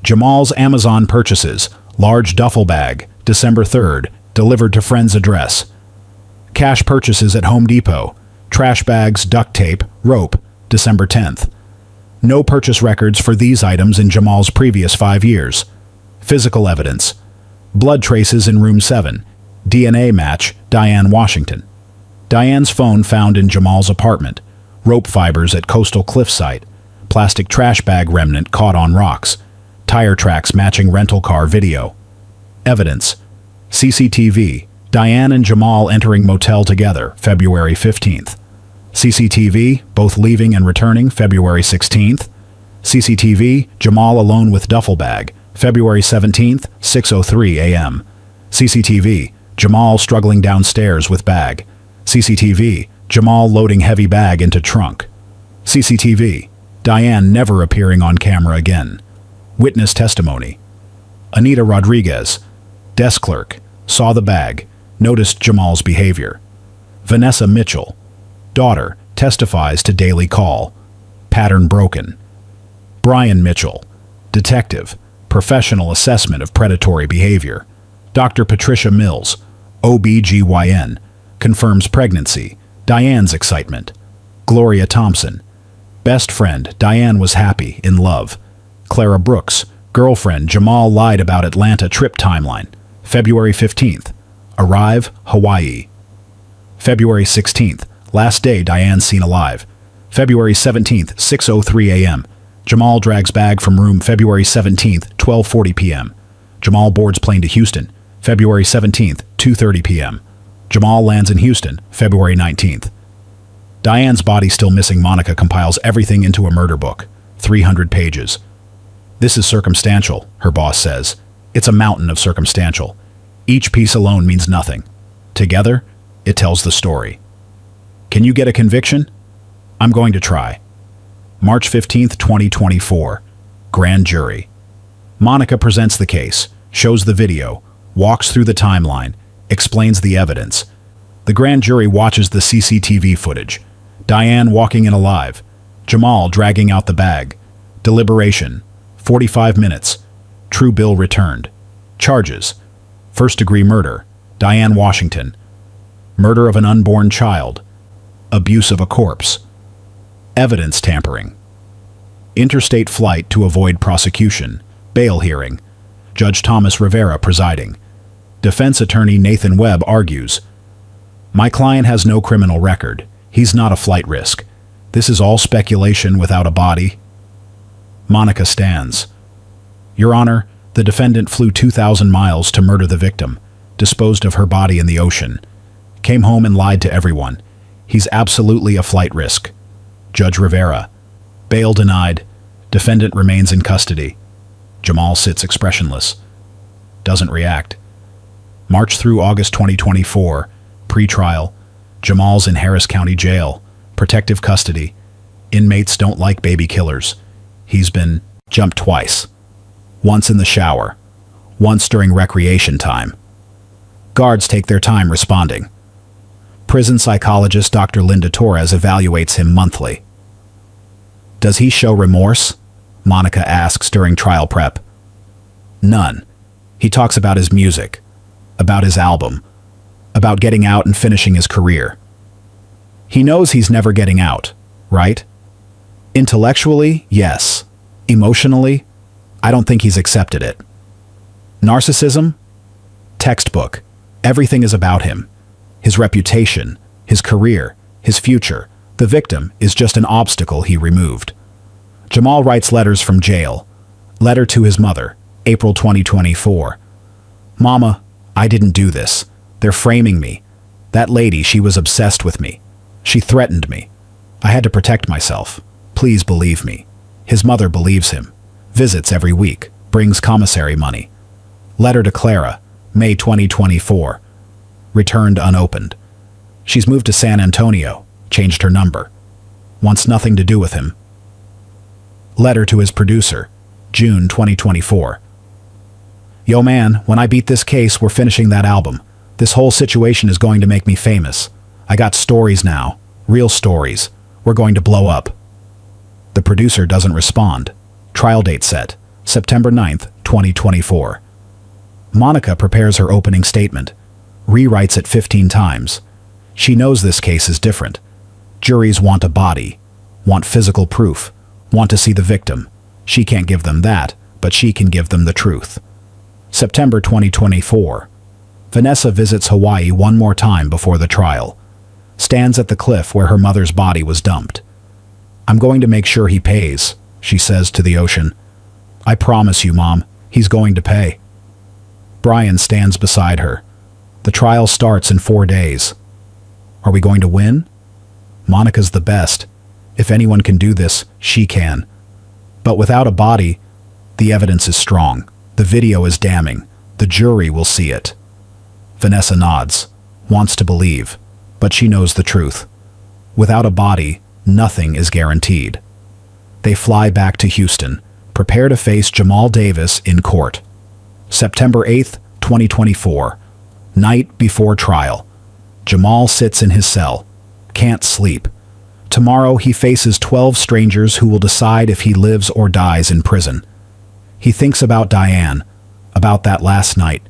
Jamal's Amazon purchases. Large duffel bag, December 3rd, delivered to friend's address. Cash purchases at Home Depot. Trash bags, duct tape, rope, December 10th. No purchase records for these items in Jamal's previous 5 years. Physical evidence. Blood traces in room 7. DNA match, Diane Washington. Diane's phone found in Jamal's apartment. Rope fibers at Coastal Cliff site. Plastic trash bag remnant caught on rocks. Tire tracks matching rental car video. Evidence. CCTV. Diane and Jamal entering motel together, February 15th. CCTV, both leaving and returning, February 16th. CCTV, Jamal alone with duffel bag, February 17th, 6:03 a.m. CCTV, Jamal struggling downstairs with bag. CCTV, Jamal loading heavy bag into trunk. CCTV, Diane never appearing on camera again. Witness testimony. Anita Rodriguez, desk clerk, saw the bag, noticed Jamal's behavior. Vanessa Mitchell, daughter, testifies to daily call. Pattern broken. Brian Mitchell, detective, professional assessment of predatory behavior. Dr. Patricia Mills, OBGYN, confirms pregnancy. Diane's excitement. Gloria Thompson, best friend, Diane was happy, in love. Clara Brooks, girlfriend, Jamal lied about Atlanta trip timeline. February 15th, arrive, Hawaii. February 16th, last day Diane seen alive. February 17th, 6:03 a.m. Jamal drags bag from room. February 17th, 12:40 p.m. Jamal boards plane to Houston. February 17th, 2:30 p.m. Jamal lands in Houston, February 19th. Diane's body still missing. Monica compiles everything into a murder book, 300 pages. This is circumstantial, her boss says. It's a mountain of circumstantial. Each piece alone means nothing. Together, it tells the story. Can you get a conviction? I'm going to try. March 15th, 2024. Grand jury. Monica presents the case, shows the video, walks through the timeline, explains the evidence. The grand jury watches the CCTV footage. Diane walking in alive. Jamal dragging out the bag. Deliberation. 45 minutes. True bill returned. Charges. First-degree murder. Diane Washington. Murder of an unborn child. Abuse of a corpse. Evidence tampering. Interstate flight to avoid prosecution. Bail hearing. Judge Thomas Rivera presiding. Defense attorney Nathan Webb argues, "My client has no criminal record. He's not a flight risk. This is all speculation without a body." Monica stands. "Your Honor, the defendant flew 2,000 miles to murder the victim, disposed of her body in the ocean, came home and lied to everyone. He's absolutely a flight risk." Judge Rivera. Bail denied. Defendant remains in custody. Jamal sits expressionless. Doesn't react. March through August 2024. Pre-trial. Jamal's in Harris County Jail. Protective custody. Inmates don't like baby killers. He's been jumped twice. Once in the shower. Once during recreation time. Guards take their time responding. Prison psychologist Dr. Linda Torres evaluates him monthly. Does he show remorse? Monica asks during trial prep. None. He talks about his music, about his album, about getting out and finishing his career. He knows he's never getting out, right? Intellectually, yes. Emotionally, I don't think he's accepted it. Narcissism? Textbook. Everything is about him. His reputation, his career, his future. The victim is just an obstacle he removed. Jamal writes letters from jail. Letter to his mother, April 2024. "Mama, I didn't do this. They're framing me. That lady, she was obsessed with me. She threatened me. I had to protect myself. Please believe me." His mother believes him. Visits every week. Brings commissary money. Letter to Clara, May 2024. Returned unopened. She's moved to San Antonio. changed her number. Wants nothing to do with him. Letter to his producer, June 2024. Yo man, when I beat this case, we're finishing that album. This whole situation is going to make me famous. I got stories now. Real stories. We're going to blow up. The producer doesn't respond. Trial date set, September 9th, 2024. Monica prepares her opening statement. Rewrites it 15 times. She knows this case is different. Juries want a body. Want physical proof. Want to see the victim. She can't give them that, but she can give them the truth. September 2024. Vanessa visits Hawaii one more time before the trial. Stands at the cliff where her mother's body was dumped. I'm going to make sure he pays, she says to the ocean. I promise you, Mom, he's going to pay. Brian stands beside her. The trial starts in 4 days. Are we going to win? Monica's the best. If anyone can do this, she can. But without a body, the evidence is strong. The video is damning. The jury will see it. Vanessa nods, wants to believe, but she knows the truth. Without a body, nothing is guaranteed. They fly back to Houston, prepare to face Jamal Davis in court. September 8th, 2024. Night before trial. Jamal sits in his cell. Can't sleep. Tomorrow he faces 12 strangers who will decide if he lives or dies in prison. He thinks about Diane, about that last night,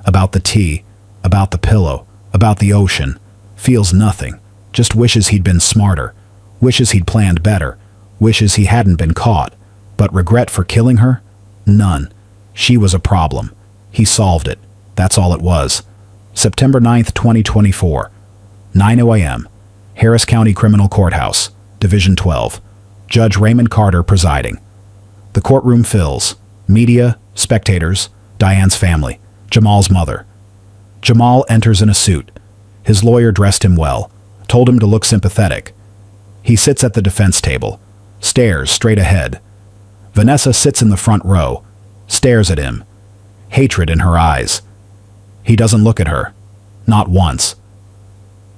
about the tea, about the pillow, about the ocean. Feels nothing. Just wishes he'd been smarter. Wishes he'd planned better. Wishes he hadn't been caught. But regret for killing her? None. She was a problem. He solved it. That's all it was. September 9th, 2024. 9:00 a.m. Harris County Criminal Courthouse, Division 12. Judge Raymond Carter presiding. The courtroom fills. Media, spectators, Diane's family, Jamal's mother. Jamal enters in a suit. His lawyer dressed him well, told him to look sympathetic. He sits at the defense table, stares straight ahead. Vanessa sits in the front row, stares at him, hatred in her eyes. He doesn't look at her, not once.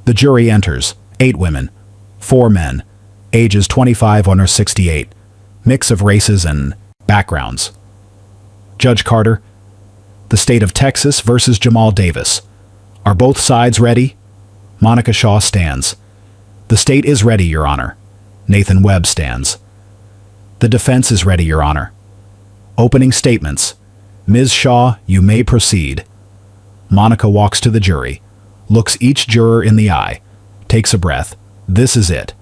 The jury enters, 8 women, 4 men, ages 25 or 68, mix of races and backgrounds. Judge Carter, the state of Texas versus Jamal Davis. Are both sides ready? Monica Shaw stands. The state is ready, Your Honor. Nathan Webb stands. The defense is ready, Your Honor. Opening statements. Ms. Shaw, you may proceed. Monica walks to the jury, looks each juror in the eye, takes a breath. This is it.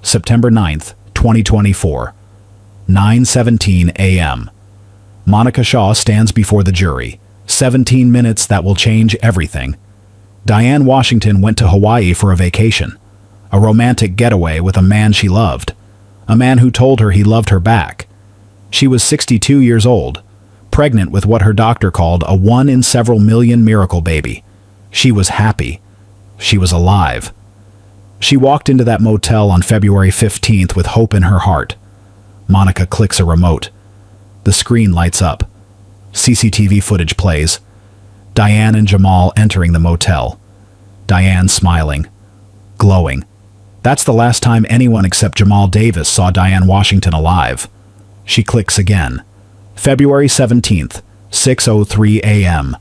September 9th, 2024. 9:17 a.m. Monica Shaw stands before the jury. 17 minutes that will change everything. Diane Washington went to Hawaii for a vacation. A romantic getaway with a man she loved. A man who told her he loved her back. She was 62 years old, pregnant with what her doctor called a 1 in several million miracle baby. She was happy. She was alive. She walked into that motel on February 15th with hope in her heart. Monica clicks a remote. The screen lights up. CCTV footage plays. Diane and Jamal entering the motel. Diane smiling, glowing. That's the last time anyone except Jamal Davis saw Diane Washington alive. She clicks again. February 17th, 6:03 a.m.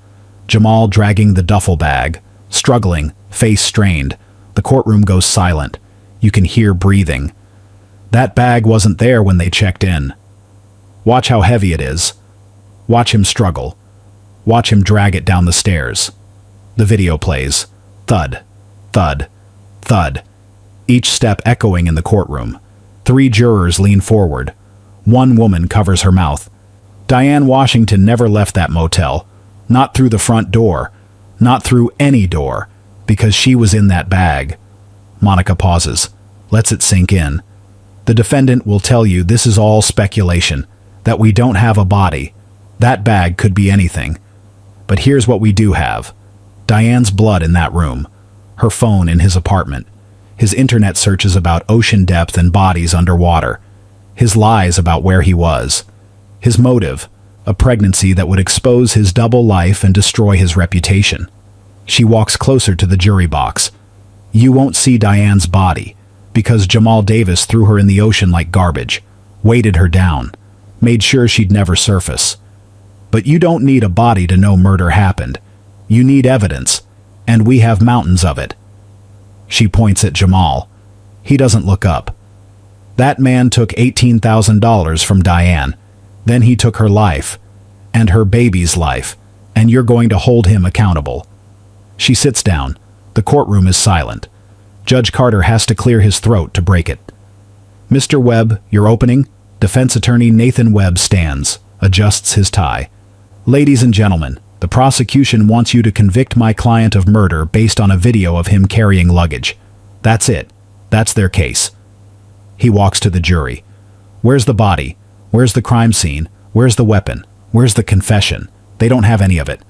Jamal dragging the duffel bag, struggling, face strained. The courtroom goes silent. You can hear breathing. That bag wasn't there when they checked in. Watch how heavy it is. Watch him struggle. Watch him drag it down the stairs. The video plays. Thud, thud, thud. Each step echoing in the courtroom. 3 jurors lean forward. 1 woman covers her mouth. Diane Washington never left that motel. Not through the front door. Not through any door. Because she was in that bag. Monica pauses. Lets it sink in. The defendant will tell you this is all speculation. That we don't have a body. That bag could be anything. But here's what we do have. Diane's blood in that room. Her phone in his apartment. His internet searches about ocean depth and bodies underwater. His lies about where he was. His motive, a pregnancy that would expose his double life and destroy his reputation. She walks closer to the jury box. You won't see Diane's body, Because Jamal Davis threw her in the ocean like garbage, weighted her down, made sure she'd never surface. But you don't need a body to know murder happened. You need evidence, and we have mountains of it. She points at Jamal. He doesn't look up. That man took $18,000 from Diane. Then he took her life, and her baby's life, and you're going to hold him accountable. She sits down. The courtroom is silent. Judge Carter has to clear his throat to break it. Mr. Webb, your opening? Defense attorney Nathan Webb stands, adjusts his tie. Ladies and gentlemen, the prosecution wants you to convict my client of murder based on a video of him carrying luggage. That's it. That's their case. He walks to the jury. Where's the body? Where's the crime scene? Where's the weapon? Where's the confession? They don't have any of it.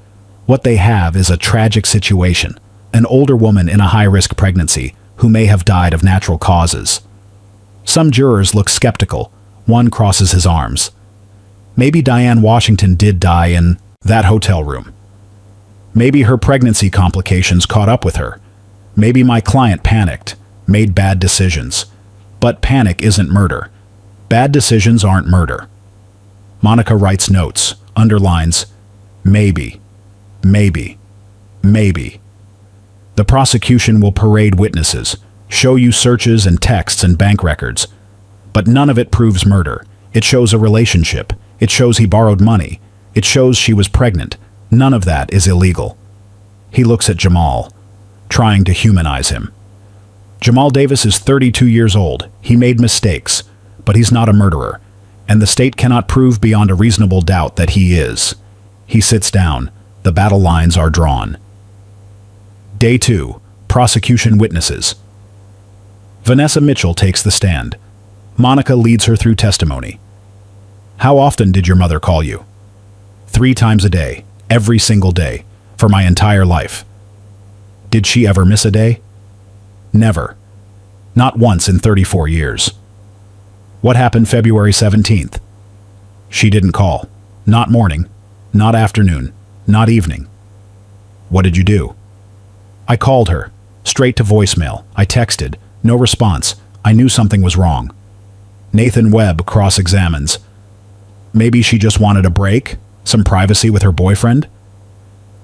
What they have is a tragic situation. An older woman in a high-risk pregnancy who may have died of natural causes. Some jurors look skeptical. One crosses his arms. Maybe Diane Washington did die in that hotel room. Maybe her pregnancy complications caught up with her. Maybe my client panicked, made bad decisions. But panic isn't murder. Bad decisions aren't murder. Monica writes notes, underlines, maybe, maybe, maybe. The prosecution will parade witnesses, show you searches and texts and bank records. But none of it proves murder. It shows a relationship. It shows he borrowed money. It shows she was pregnant. None of that is illegal. He looks at Jamal, trying to humanize him. Jamal Davis is 32 years old. He made mistakes, but he's not a murderer, and the state cannot prove beyond a reasonable doubt that he is. He sits down. The battle lines are drawn. Day 2. Prosecution witnesses. Vanessa Mitchell takes the stand. Monica leads her through testimony. How often did your mother call you? 3 times a day, every single day, for my entire life. Did she ever miss a day? Never. Not once in 34 years. What happened February 17th? She didn't call. Not morning, not afternoon, not evening. What did you do? I called her, straight to voicemail. I texted, no response. I knew something was wrong. Nathan Webb cross-examines. Maybe she just wanted a break, some privacy with her boyfriend?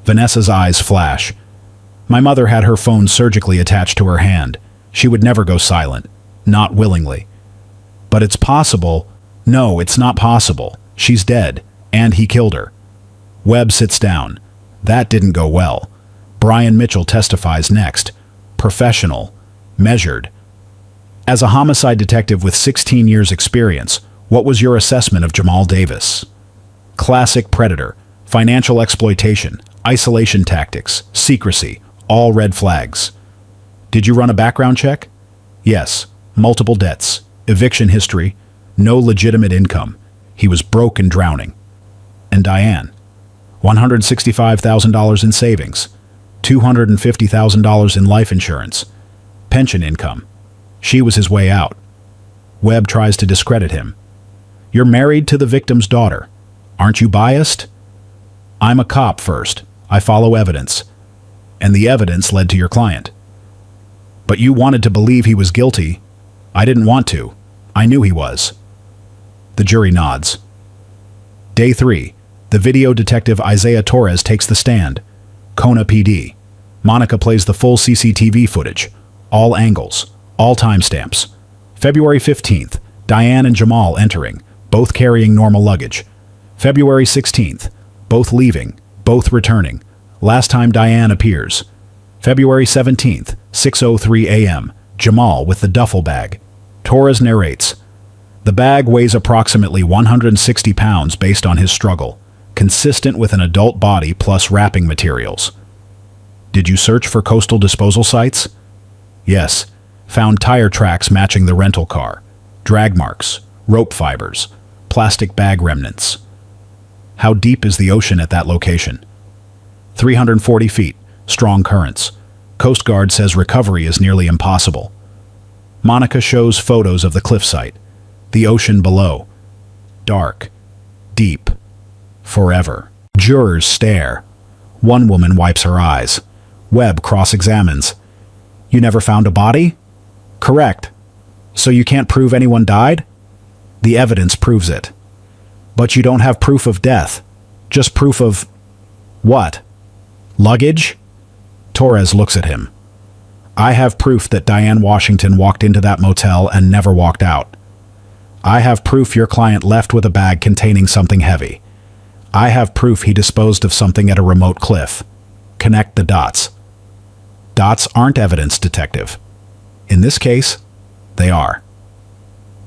Vanessa's eyes flash. My mother had her phone surgically attached to her hand. She would never go silent, not willingly. But it's possible. No, it's not possible. She's dead, and he killed her. Webb sits down. That didn't go well. Brian Mitchell testifies next. Professional, measured. As a homicide detective with 16 years experience, what was your assessment of Jamal Davis? Classic predator, financial exploitation, isolation tactics, secrecy, all red flags. Did you run a background check? Yes. Multiple debts, eviction history, no legitimate income. He was broke and drowning. And Diane? $165,000 in savings, $250,000 in life insurance, pension income. She was his way out. Webb tries to discredit him. You're married to the victim's daughter. Aren't you biased? I'm a cop first. I follow evidence. And the evidence led to your client. But you wanted to believe he was guilty. I didn't want to. I knew he was. The jury nods. Day 3. The video detective Isaiah Torres takes the stand. Kona PD. Monica plays the full CCTV footage. All angles. All timestamps. February 15th. Diane and Jamal entering, both carrying normal luggage. February 16th. Both leaving, both returning. Last time Diane appears. February 17th, 6:03 a.m. Jamal with the duffel bag. Torres narrates. The bag weighs approximately 160 pounds based on his struggle, consistent with an adult body plus wrapping materials. Did you search for coastal disposal sites? Yes. Found tire tracks matching the rental car, drag marks, rope fibers, plastic bag remnants. How deep is the ocean at that location? 340 feet, strong currents. Coast Guard says recovery is nearly impossible. Monica shows photos of the cliff site. The ocean below. Dark. Deep. Forever. Jurors stare. One woman wipes her eyes. Webb cross-examines. You never found a body? Correct. So you can't prove anyone died? The evidence proves it. But you don't have proof of death. Just proof of... what? Luggage? Torres looks at him. I have proof that Diane Washington walked into that motel and never walked out. I have proof your client left with a bag containing something heavy. I have proof he disposed of something at a remote cliff. Connect the dots. Dots aren't evidence, detective. In this case, they are.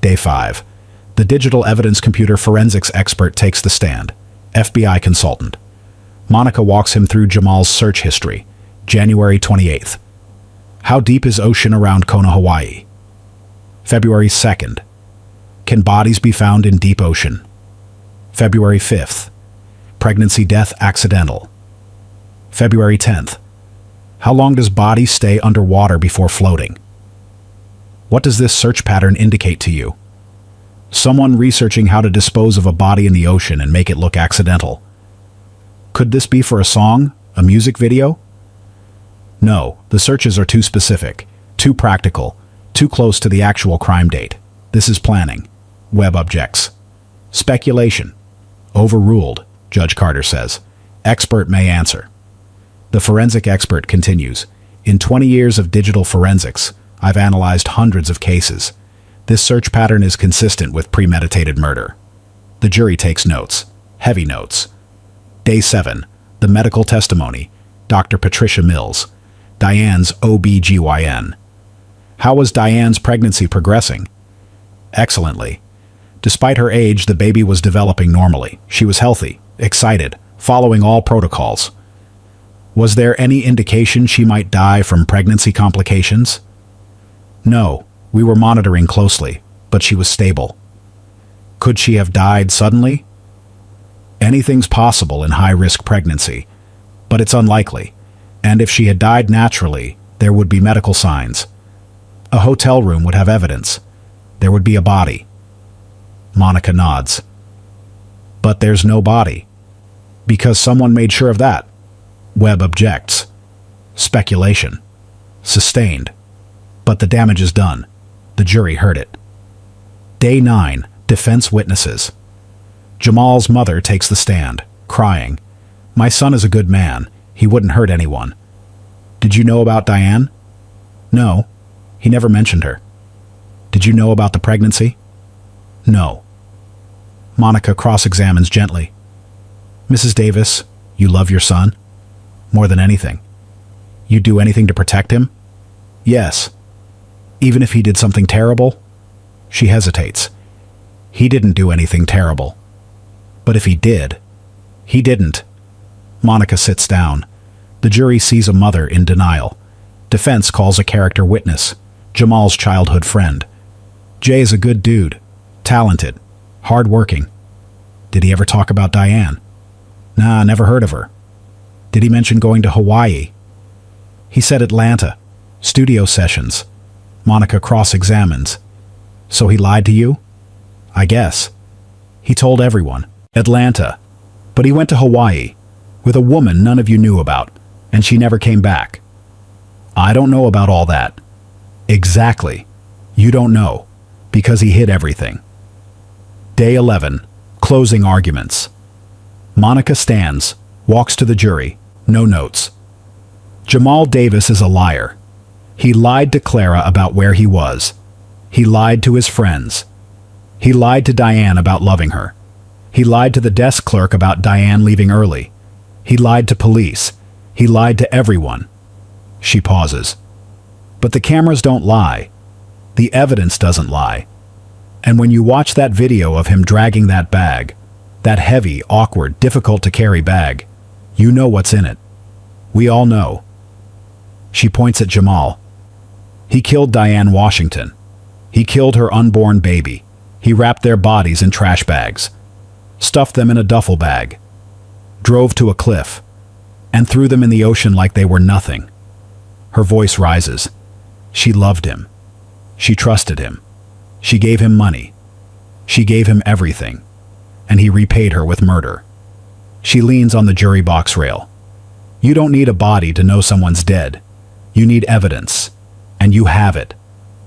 Day 5. The digital evidence computer forensics expert takes the stand. FBI consultant. Monica walks him through Jamal's search history. January 28th. How deep is ocean around Kona, Hawaii? February 2nd. Can bodies be found in deep ocean? February 5th. Pregnancy death accidental. February 10th. How long does body stay underwater before floating? What does this search pattern indicate to you? Someone researching how to dispose of a body in the ocean and make it look accidental. Could this be for a song? A music video? No, the searches are too specific, too practical, too close to the actual crime date. This is planning. Webb objects. Speculation. Overruled, Judge Carter says. Expert may answer. The forensic expert continues. In 20 years of digital forensics, I've analyzed hundreds of cases. This search pattern is consistent with premeditated murder. The jury takes notes. Heavy notes. Day 7. The medical testimony. Dr. Patricia Mills. Diane's OB-GYN. How was Diane's pregnancy progressing? Excellently. Despite her age, the baby was developing normally. She was healthy, excited, following all protocols. Was there any indication she might die from pregnancy complications? No, we were monitoring closely, but she was stable. Could she have died suddenly? Anything's possible in high-risk pregnancy, but it's unlikely. And if she had died naturally, there would be medical signs. A hotel room would have evidence. There would be a body. Monica nods. But there's no body. Because someone made sure of that. Webb objects. Speculation. Sustained. But the damage is done. The jury heard it. Day 9. Defense witnesses. Jamal's mother takes the stand, crying. My son is a good man. He wouldn't hurt anyone. Did you know about Diane? No. He never mentioned her. Did you know about the pregnancy? No. Monica cross-examines gently. Mrs. Davis, you love your son? More than anything. You'd do anything to protect him? Yes. Even if he did something terrible? She hesitates. He didn't do anything terrible. But if he did, he didn't. Monica sits down. The jury sees a mother in denial. Defense calls a character witness, Jamal's childhood friend. Jay is a good dude, talented, hard-working. Did he ever talk about Diane? Nah, never heard of her. Did he mention going to Hawaii? He said Atlanta. Studio sessions. Monica cross-examines. So he lied to you? I guess. He told everyone. Atlanta. But he went to Hawaii, with a woman none of you knew about, and she never came back. I don't know about all that. Exactly. You don't know, because he hid everything. Day 11. Closing arguments. Monica stands, walks to the jury, no notes. Jamal Davis is a liar. He lied to Clara about where he was. He lied to his friends. He lied to Diane about loving her. He lied to the desk clerk about Diane leaving early. He lied to police. He lied to everyone. She pauses. But the cameras don't lie. The evidence doesn't lie. And when you watch that video of him dragging that bag, that heavy, awkward, difficult-to-carry bag, you know what's in it. We all know. She points at Jamal. He killed Diane Washington. He killed her unborn baby. He wrapped their bodies in trash bags, stuffed them in a duffel bag, drove to a cliff, and threw them in the ocean like they were nothing. Her voice rises. She loved him. She trusted him. She gave him money. She gave him everything. And he repaid her with murder. She leans on the jury box rail. You don't need a body to know someone's dead. You need evidence. And you have it.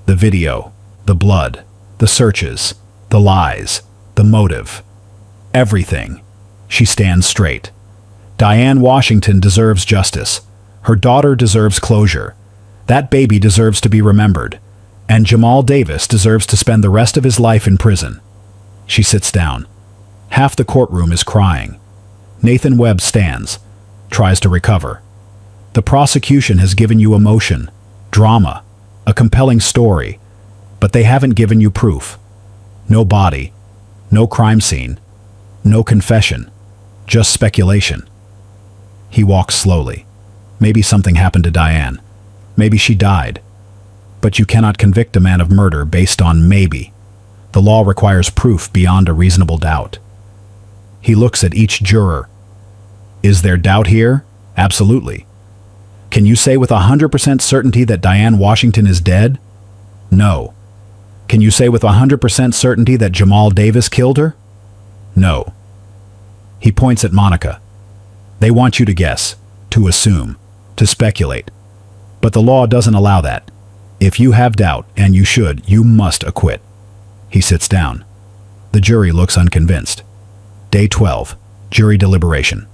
The video. The blood, the searches, the lies, the motive. Everything. She stands straight. Diane Washington deserves justice. Her daughter deserves closure. That baby deserves to be remembered. And Jamal Davis deserves to spend the rest of his life in prison. She sits down. Half the courtroom is crying. Nathan Webb stands, tries to recover. The prosecution has given you emotion, drama, a compelling story, but they haven't given you proof. No body, no crime scene, no confession, just speculation. He walks slowly. Maybe something happened to Diane. Maybe she died. But you cannot convict a man of murder based on maybe. The law requires proof beyond a reasonable doubt. He looks at each juror. Is there doubt here? Absolutely. Can you say with 100% certainty that Diane Washington is dead? No. Can you say with 100% certainty that Jamal Davis killed her? No. He points at Monica. They want you to guess, to assume, to speculate. But the law doesn't allow that. If you have doubt, and you should, you must acquit. He sits down. The jury looks unconvinced. Day 12. Jury deliberation.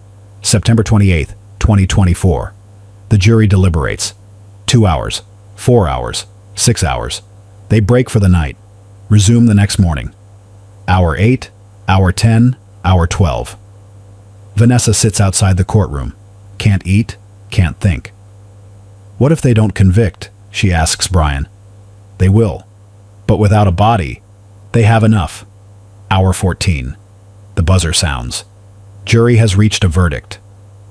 September 28, 2024. The jury deliberates. 2 hours, 4 hours, 6 hours. They break for the night. Resume the next morning. Hour 8, hour 10, hour 12. Vanessa sits outside the courtroom. Can't eat, can't think. What if they don't convict? She asks Brian. They will. But without a body, they have enough. Hour 14. The buzzer sounds. Jury has reached a verdict.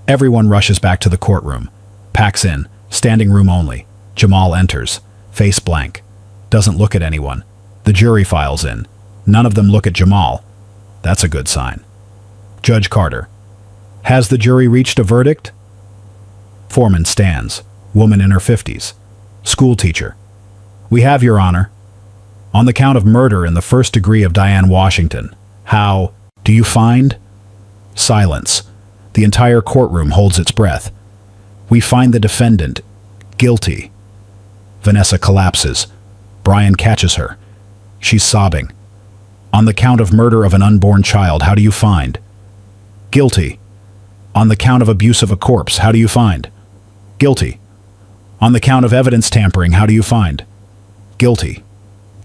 Everyone rushes back to the courtroom. Packs in, standing room only. Jamal enters, face blank. Doesn't look at anyone. The jury files in. None of them look at Jamal. That's a good sign. Judge Carter. Has the jury reached a verdict? Foreman stands. Woman in her 50s. School teacher. We have, Your Honor. On the count of murder in the first degree of Diane Washington. How do you find? Silence. The entire courtroom holds its breath. We find the defendant guilty. Vanessa collapses. Brian catches her. She's sobbing. On the count of murder of an unborn child, how do you find? Guilty. On the count of abuse of a corpse, how do you find? Guilty. On the count of evidence tampering, how do you find? Guilty.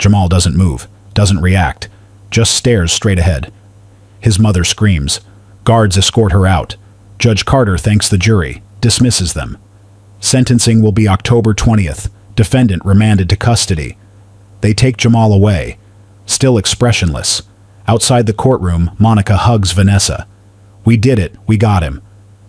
Jamal doesn't move, doesn't react, just stares straight ahead. His mother screams. Guards escort her out. Judge Carter thanks the jury, dismisses them. Sentencing will be October 20th. Defendant remanded to custody. They take Jamal away, still expressionless. Outside the courtroom, Monica hugs Vanessa. We did it, we got him.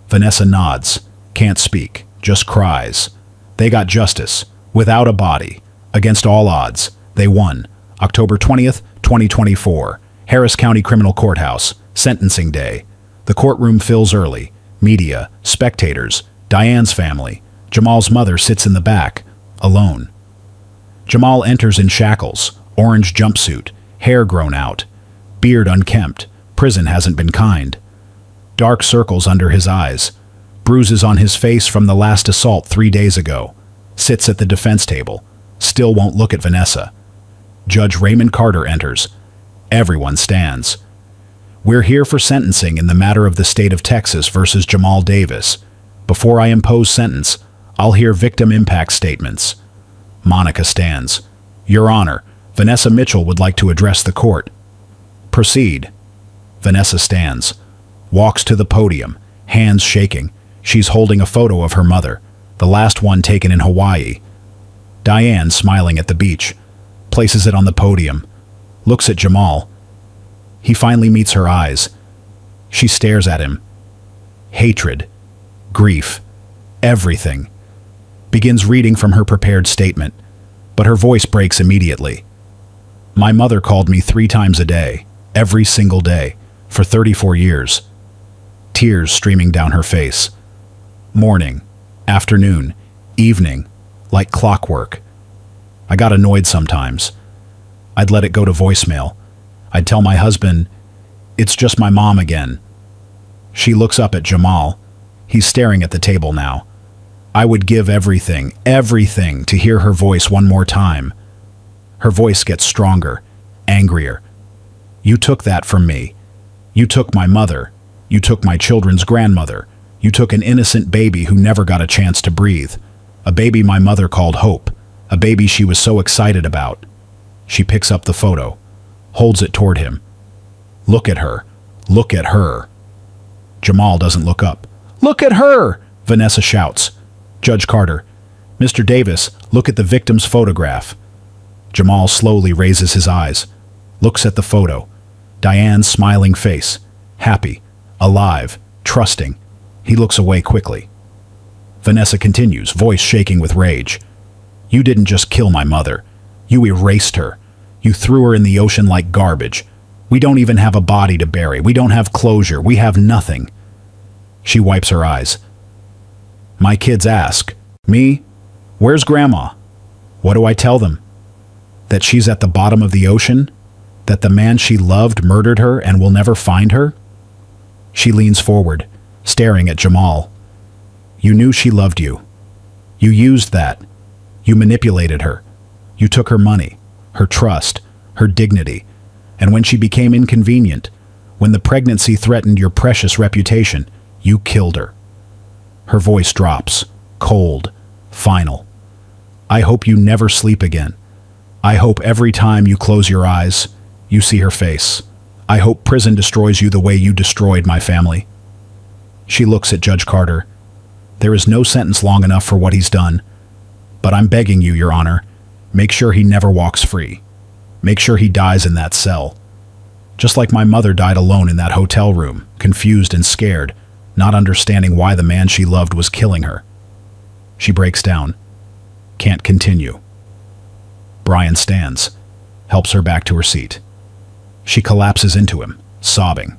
Vanessa nods, can't speak, just cries. They got justice, without a body, against all odds. They won. October 20th, 2024, Harris County Criminal Courthouse, sentencing day. The courtroom fills early. Media, spectators, Diane's family. Jamal's mother sits in the back, alone. Jamal enters in shackles, orange jumpsuit, hair grown out, beard unkempt. Prison hasn't been kind. Dark circles under his eyes, bruises on his face from the last assault 3 days ago. Sits at the defense table, still won't look at Vanessa. Judge Raymond Carter enters. Everyone stands. We're here for sentencing in the matter of the state of Texas versus Jamal Davis. Before I impose sentence, I'll hear victim impact statements. Monica stands. Your Honor, Vanessa Mitchell would like to address the court. Proceed. Vanessa stands. Walks to the podium, hands shaking. She's holding a photo of her mother, the last one taken in Hawaii. Diane, smiling at the beach, places it on the podium, looks at Jamal. He finally meets her eyes. She stares at him. Hatred, grief, everything. Begins reading from her prepared statement, but her voice breaks immediately. My mother called me 3 times a day, every single day, for 34 years. Tears streaming down her face. Morning, afternoon, evening, like clockwork. I got annoyed sometimes. I'd let it go to voicemail. I'd tell my husband, it's just my mom again. She looks up at Jamal. He's staring at the table now. I would give everything, everything to hear her voice one more time. Her voice gets stronger, angrier. You took that from me. You took my mother. You took my children's grandmother. You took an innocent baby who never got a chance to breathe. A baby my mother called Hope. A baby she was so excited about. She picks up the photo, holds it toward him. Look at her. Look at her. Jamal doesn't look up. Look at her! Vanessa shouts. Judge Carter. Mr. Davis, look at the victim's photograph. Jamal slowly raises his eyes, looks at the photo. Diane's smiling face, happy, alive, trusting. He looks away quickly. Vanessa continues, voice shaking with rage. You didn't just kill my mother. You erased her. You threw her in the ocean like garbage. We don't even have a body to bury. We don't have closure. We have nothing. She wipes her eyes. My kids ask, me? Where's Grandma? What do I tell them? That she's at the bottom of the ocean? That the man she loved murdered her and will never find her? She leans forward, staring at Jamal. You knew she loved you. You used that. You manipulated her. You took her money, her trust, her dignity. And when she became inconvenient, when the pregnancy threatened your precious reputation, you killed her. Her voice drops, cold, final. I hope you never sleep again. I hope every time you close your eyes, you see her face. I hope prison destroys you the way you destroyed my family. She looks at Judge Carter. There is no sentence long enough for what he's done. But I'm begging you, Your Honor, make sure he never walks free. Make sure he dies in that cell. Just like my mother died alone in that hotel room, confused and scared, not understanding why the man she loved was killing her. She breaks down. Can't continue. Brian stands, helps her back to her seat. She collapses into him, sobbing.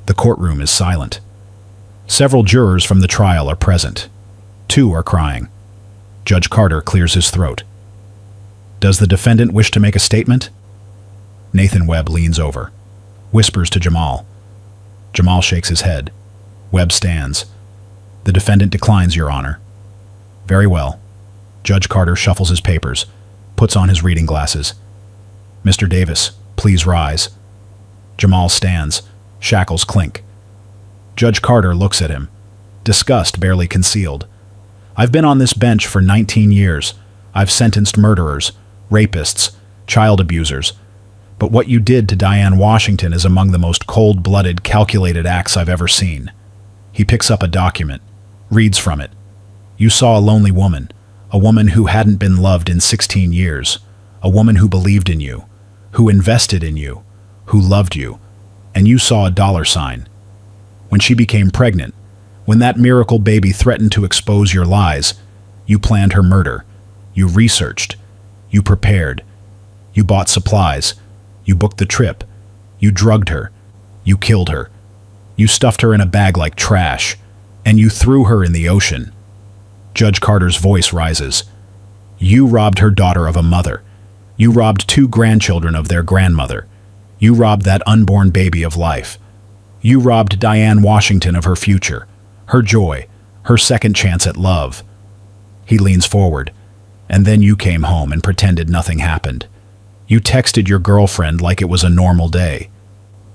The courtroom is silent. Several jurors from the trial are present. 2 are crying. Judge Carter clears his throat. Does the defendant wish to make a statement? Nathan Webb leans over, whispers to Jamal. Jamal shakes his head. Webb stands. The defendant declines, Your Honor. Very well. Judge Carter shuffles his papers, puts on his reading glasses. Mr. Davis, please rise. Jamal stands. Shackles clink. Judge Carter looks at him, disgust barely concealed. I've been on this bench for 19 years. I've sentenced murderers, rapists, child abusers. But what you did to Diane Washington is among the most cold-blooded, calculated acts I've ever seen. He picks up a document, reads from it. You saw a lonely woman, a woman who hadn't been loved in 16 years, a woman who believed in you, who invested in you, who loved you, and you saw a dollar sign. When she became pregnant, when that miracle baby threatened to expose your lies, you planned her murder. You researched. You prepared. You bought supplies. You booked the trip. You drugged her. You killed her. You stuffed her in a bag like trash, and you threw her in the ocean. Judge Carter's voice rises. You robbed her daughter of a mother. You robbed 2 grandchildren of their grandmother. You robbed that unborn baby of life. You robbed Diane Washington of her future, her joy, her second chance at love. He leans forward, and then you came home and pretended nothing happened. You texted your girlfriend like it was a normal day.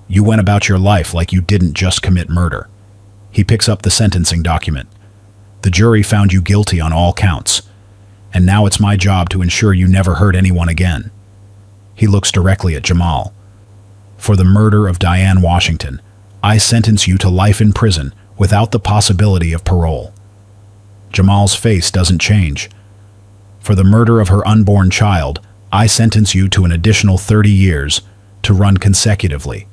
You went about your life like you didn't just commit murder. He picks up the sentencing document. The jury found you guilty on all counts, and now it's my job to ensure you never hurt anyone again. He looks directly at Jamal. For the murder of Diane Washington, I sentence you to life in prison without the possibility of parole. Jamal's face doesn't change. For the murder of her unborn child, I sentence you to an additional 30 years to run consecutively.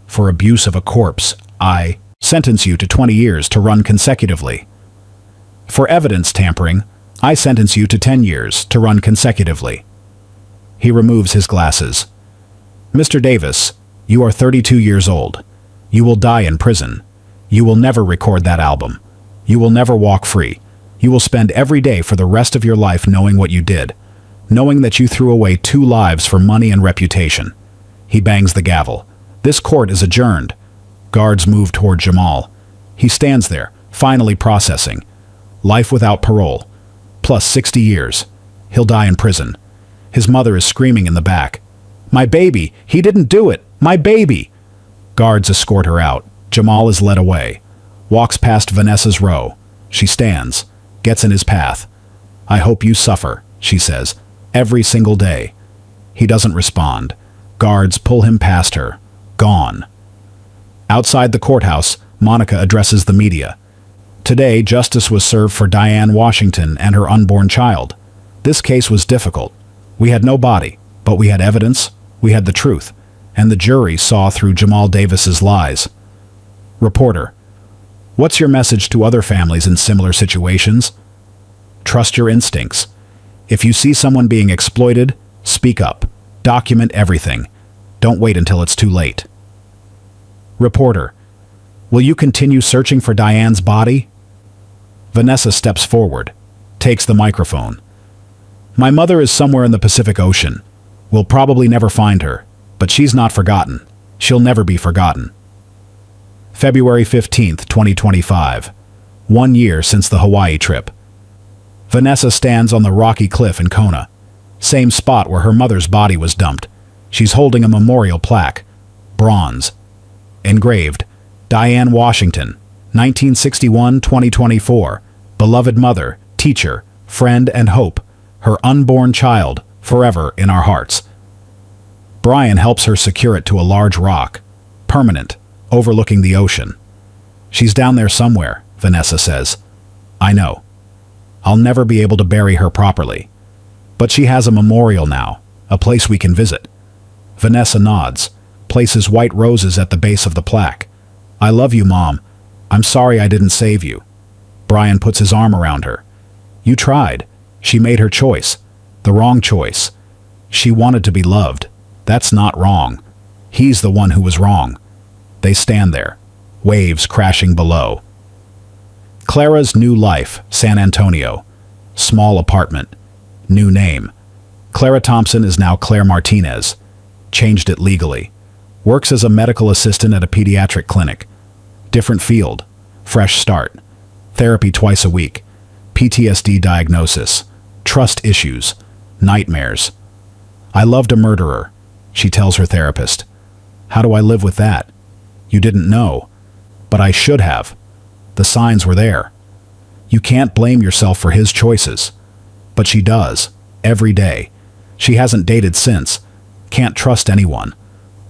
For abuse of a corpse, I sentence you to 20 years to run consecutively. For evidence tampering, I sentence you to 10 years to run consecutively. He removes his glasses. Mr. Davis, you are 32 years old. You will die in prison. You will never record that album. You will never walk free. You will spend every day for the rest of your life knowing what you did, knowing that you threw away 2 lives for money and reputation. He bangs the gavel. This court is adjourned. Guards move toward Jamal. He stands there, finally processing. Life without parole, plus 60 years. He'll die in prison. His mother is screaming in the back. "My baby! He didn't do it! My baby!" Guards escort her out. Jamal is led away. Walks past Vanessa's row. She stands. Gets in his path. "I hope you suffer," she says. "Every single day." He doesn't respond. Guards pull him past her. Gone. Outside the courthouse, Monica addresses the media. Today, justice was served for Diane Washington and her unborn child. This case was difficult. We had no body, but we had evidence, we had the truth, and the jury saw through Jamal Davis's lies. Reporter: what's your message to other families in similar situations? Trust your instincts. If you see someone being exploited, speak up. Document everything. Don't wait until it's too late. Reporter: will you continue searching for Diane's body? Vanessa steps forward, takes the microphone. My mother is somewhere in the Pacific Ocean. We'll probably never find her, but she's not forgotten. She'll never be forgotten. February 15th, 2025. 1 year since the Hawaii trip. Vanessa stands on the rocky cliff in Kona. Same spot where her mother's body was dumped. She's holding a memorial plaque. Bronze. Engraved: Diane Washington, 1961-2024. Beloved mother, teacher, friend, and hope. Her unborn child, forever in our hearts. Brian helps her secure it to a large rock. Permanent, overlooking the ocean. She's down there somewhere, Vanessa says. I know. I'll never be able to bury her properly. But she has a memorial now, a place we can visit. Vanessa nods, places white roses at the base of the plaque. I love you, Mom. I'm sorry I didn't save you. Brian puts his arm around her. You tried. She made her choice. The wrong choice. She wanted to be loved. That's not wrong. He's the one who was wrong. They stand there, waves crashing below. Clara's new life, San Antonio. Small apartment. New name. Clara Thompson is now Claire Martinez. Changed it legally. Works as a medical assistant at a pediatric clinic. Different field. Fresh start. Therapy twice a week. PTSD diagnosis. Trust issues. Nightmares. I loved a murderer, she tells her therapist. How do I live with that? You didn't know. But I should have. The signs were there. You can't blame yourself for his choices. But she does. Every day. She hasn't dated since. Can't trust anyone.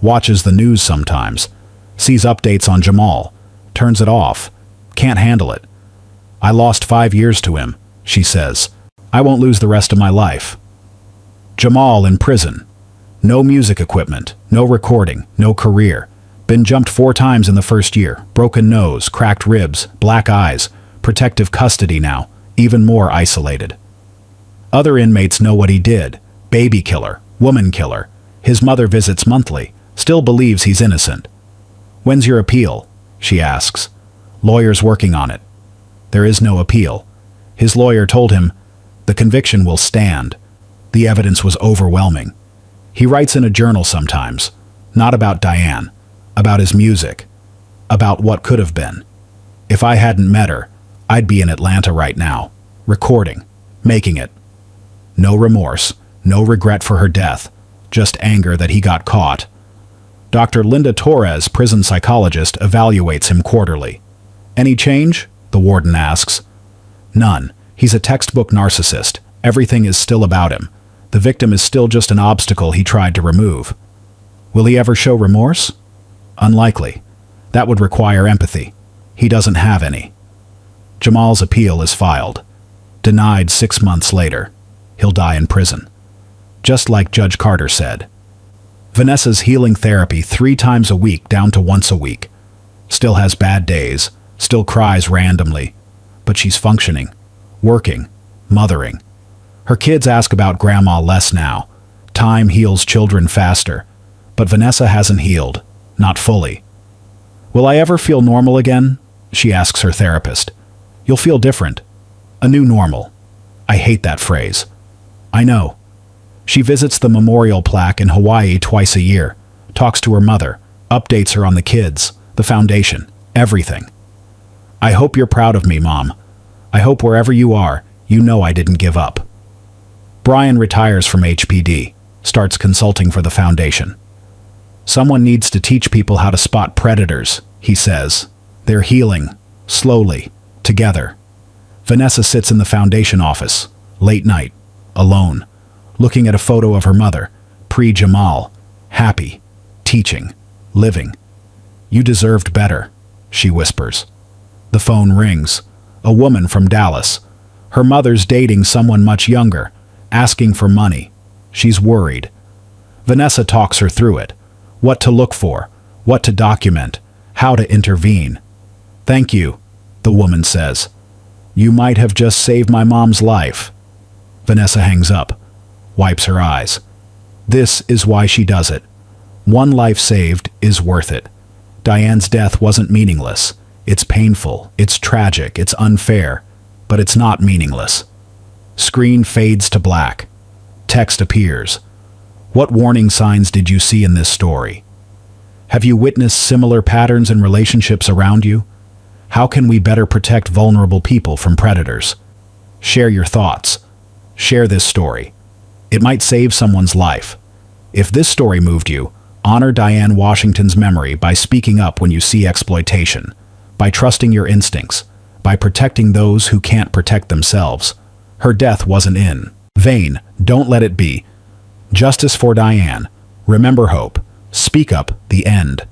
Watches the news sometimes. Sees updates on Jamal. Turns it off. Can't handle it. I lost 5 years to him, she says. I won't lose the rest of my life. Jamal in prison. No music equipment, no recording, no career. Been jumped 4 times in the first year. Broken nose, cracked ribs, black eyes. Protective custody now. Even more isolated. Other inmates know what he did. Baby killer, woman killer. His mother visits monthly. Still believes he's innocent. When's your appeal? She asks. Lawyer's working on it. There is no appeal. His lawyer told him, the conviction will stand. The evidence was overwhelming. He writes in a journal sometimes, not about Diane, about his music, about what could have been. If I hadn't met her, I'd be in Atlanta right now, recording, making it. No remorse, no regret for her death, just anger that he got caught. Dr. Linda Torres, prison psychologist, evaluates him quarterly. Any change? The warden asks. None. He's a textbook narcissist. Everything is still about him. The victim is still just an obstacle he tried to remove. Will he ever show remorse? Unlikely. That would require empathy. He doesn't have any. Jamal's appeal is filed. Denied 6 months later. He'll die in prison. Just like Judge Carter said. Vanessa's healing therapy 3 times a week down to once a week. Still has bad days. Still cries randomly. But she's functioning. Working. Mothering. Her kids ask about grandma less now. Time heals children faster. But Vanessa hasn't healed. Not fully. Will I ever feel normal again? She asks her therapist. You'll feel different. A new normal. I hate that phrase. I know. She visits the memorial plaque in Hawaii twice a year. Talks to her mother. Updates her on the kids. The foundation. Everything. I hope you're proud of me, Mom. I hope wherever you are, you know I didn't give up. Brian retires from HPD, starts consulting for the foundation. Someone needs to teach people how to spot predators, he says. They're healing, slowly, together. Vanessa sits in the foundation office, late night, alone, looking at a photo of her mother, pre-Jamal, happy, teaching, living. You deserved better, she whispers. The phone rings. A woman from Dallas. Her mother's dating someone much younger, asking for money. She's worried. Vanessa talks her through it. What to look for, what to document, how to intervene. Thank you, the woman says. You might have just saved my mom's life. Vanessa hangs up, wipes her eyes. This is why she does it. One life saved is worth it. Diane's death wasn't meaningless. It's painful, it's tragic, it's unfair, but it's not meaningless. Screen fades to black. Text appears. What warning signs did you see in this story? Have you witnessed similar patterns in relationships around you? How can we better protect vulnerable people from predators? Share your thoughts. Share this story. It might save someone's life. If this story moved you, honor Diane Washington's memory by speaking up when you see exploitation, by trusting your instincts, by protecting those who can't protect themselves. Her death wasn't in vain. Don't let it be. Justice for Diane. Remember hope. Speak up. The end.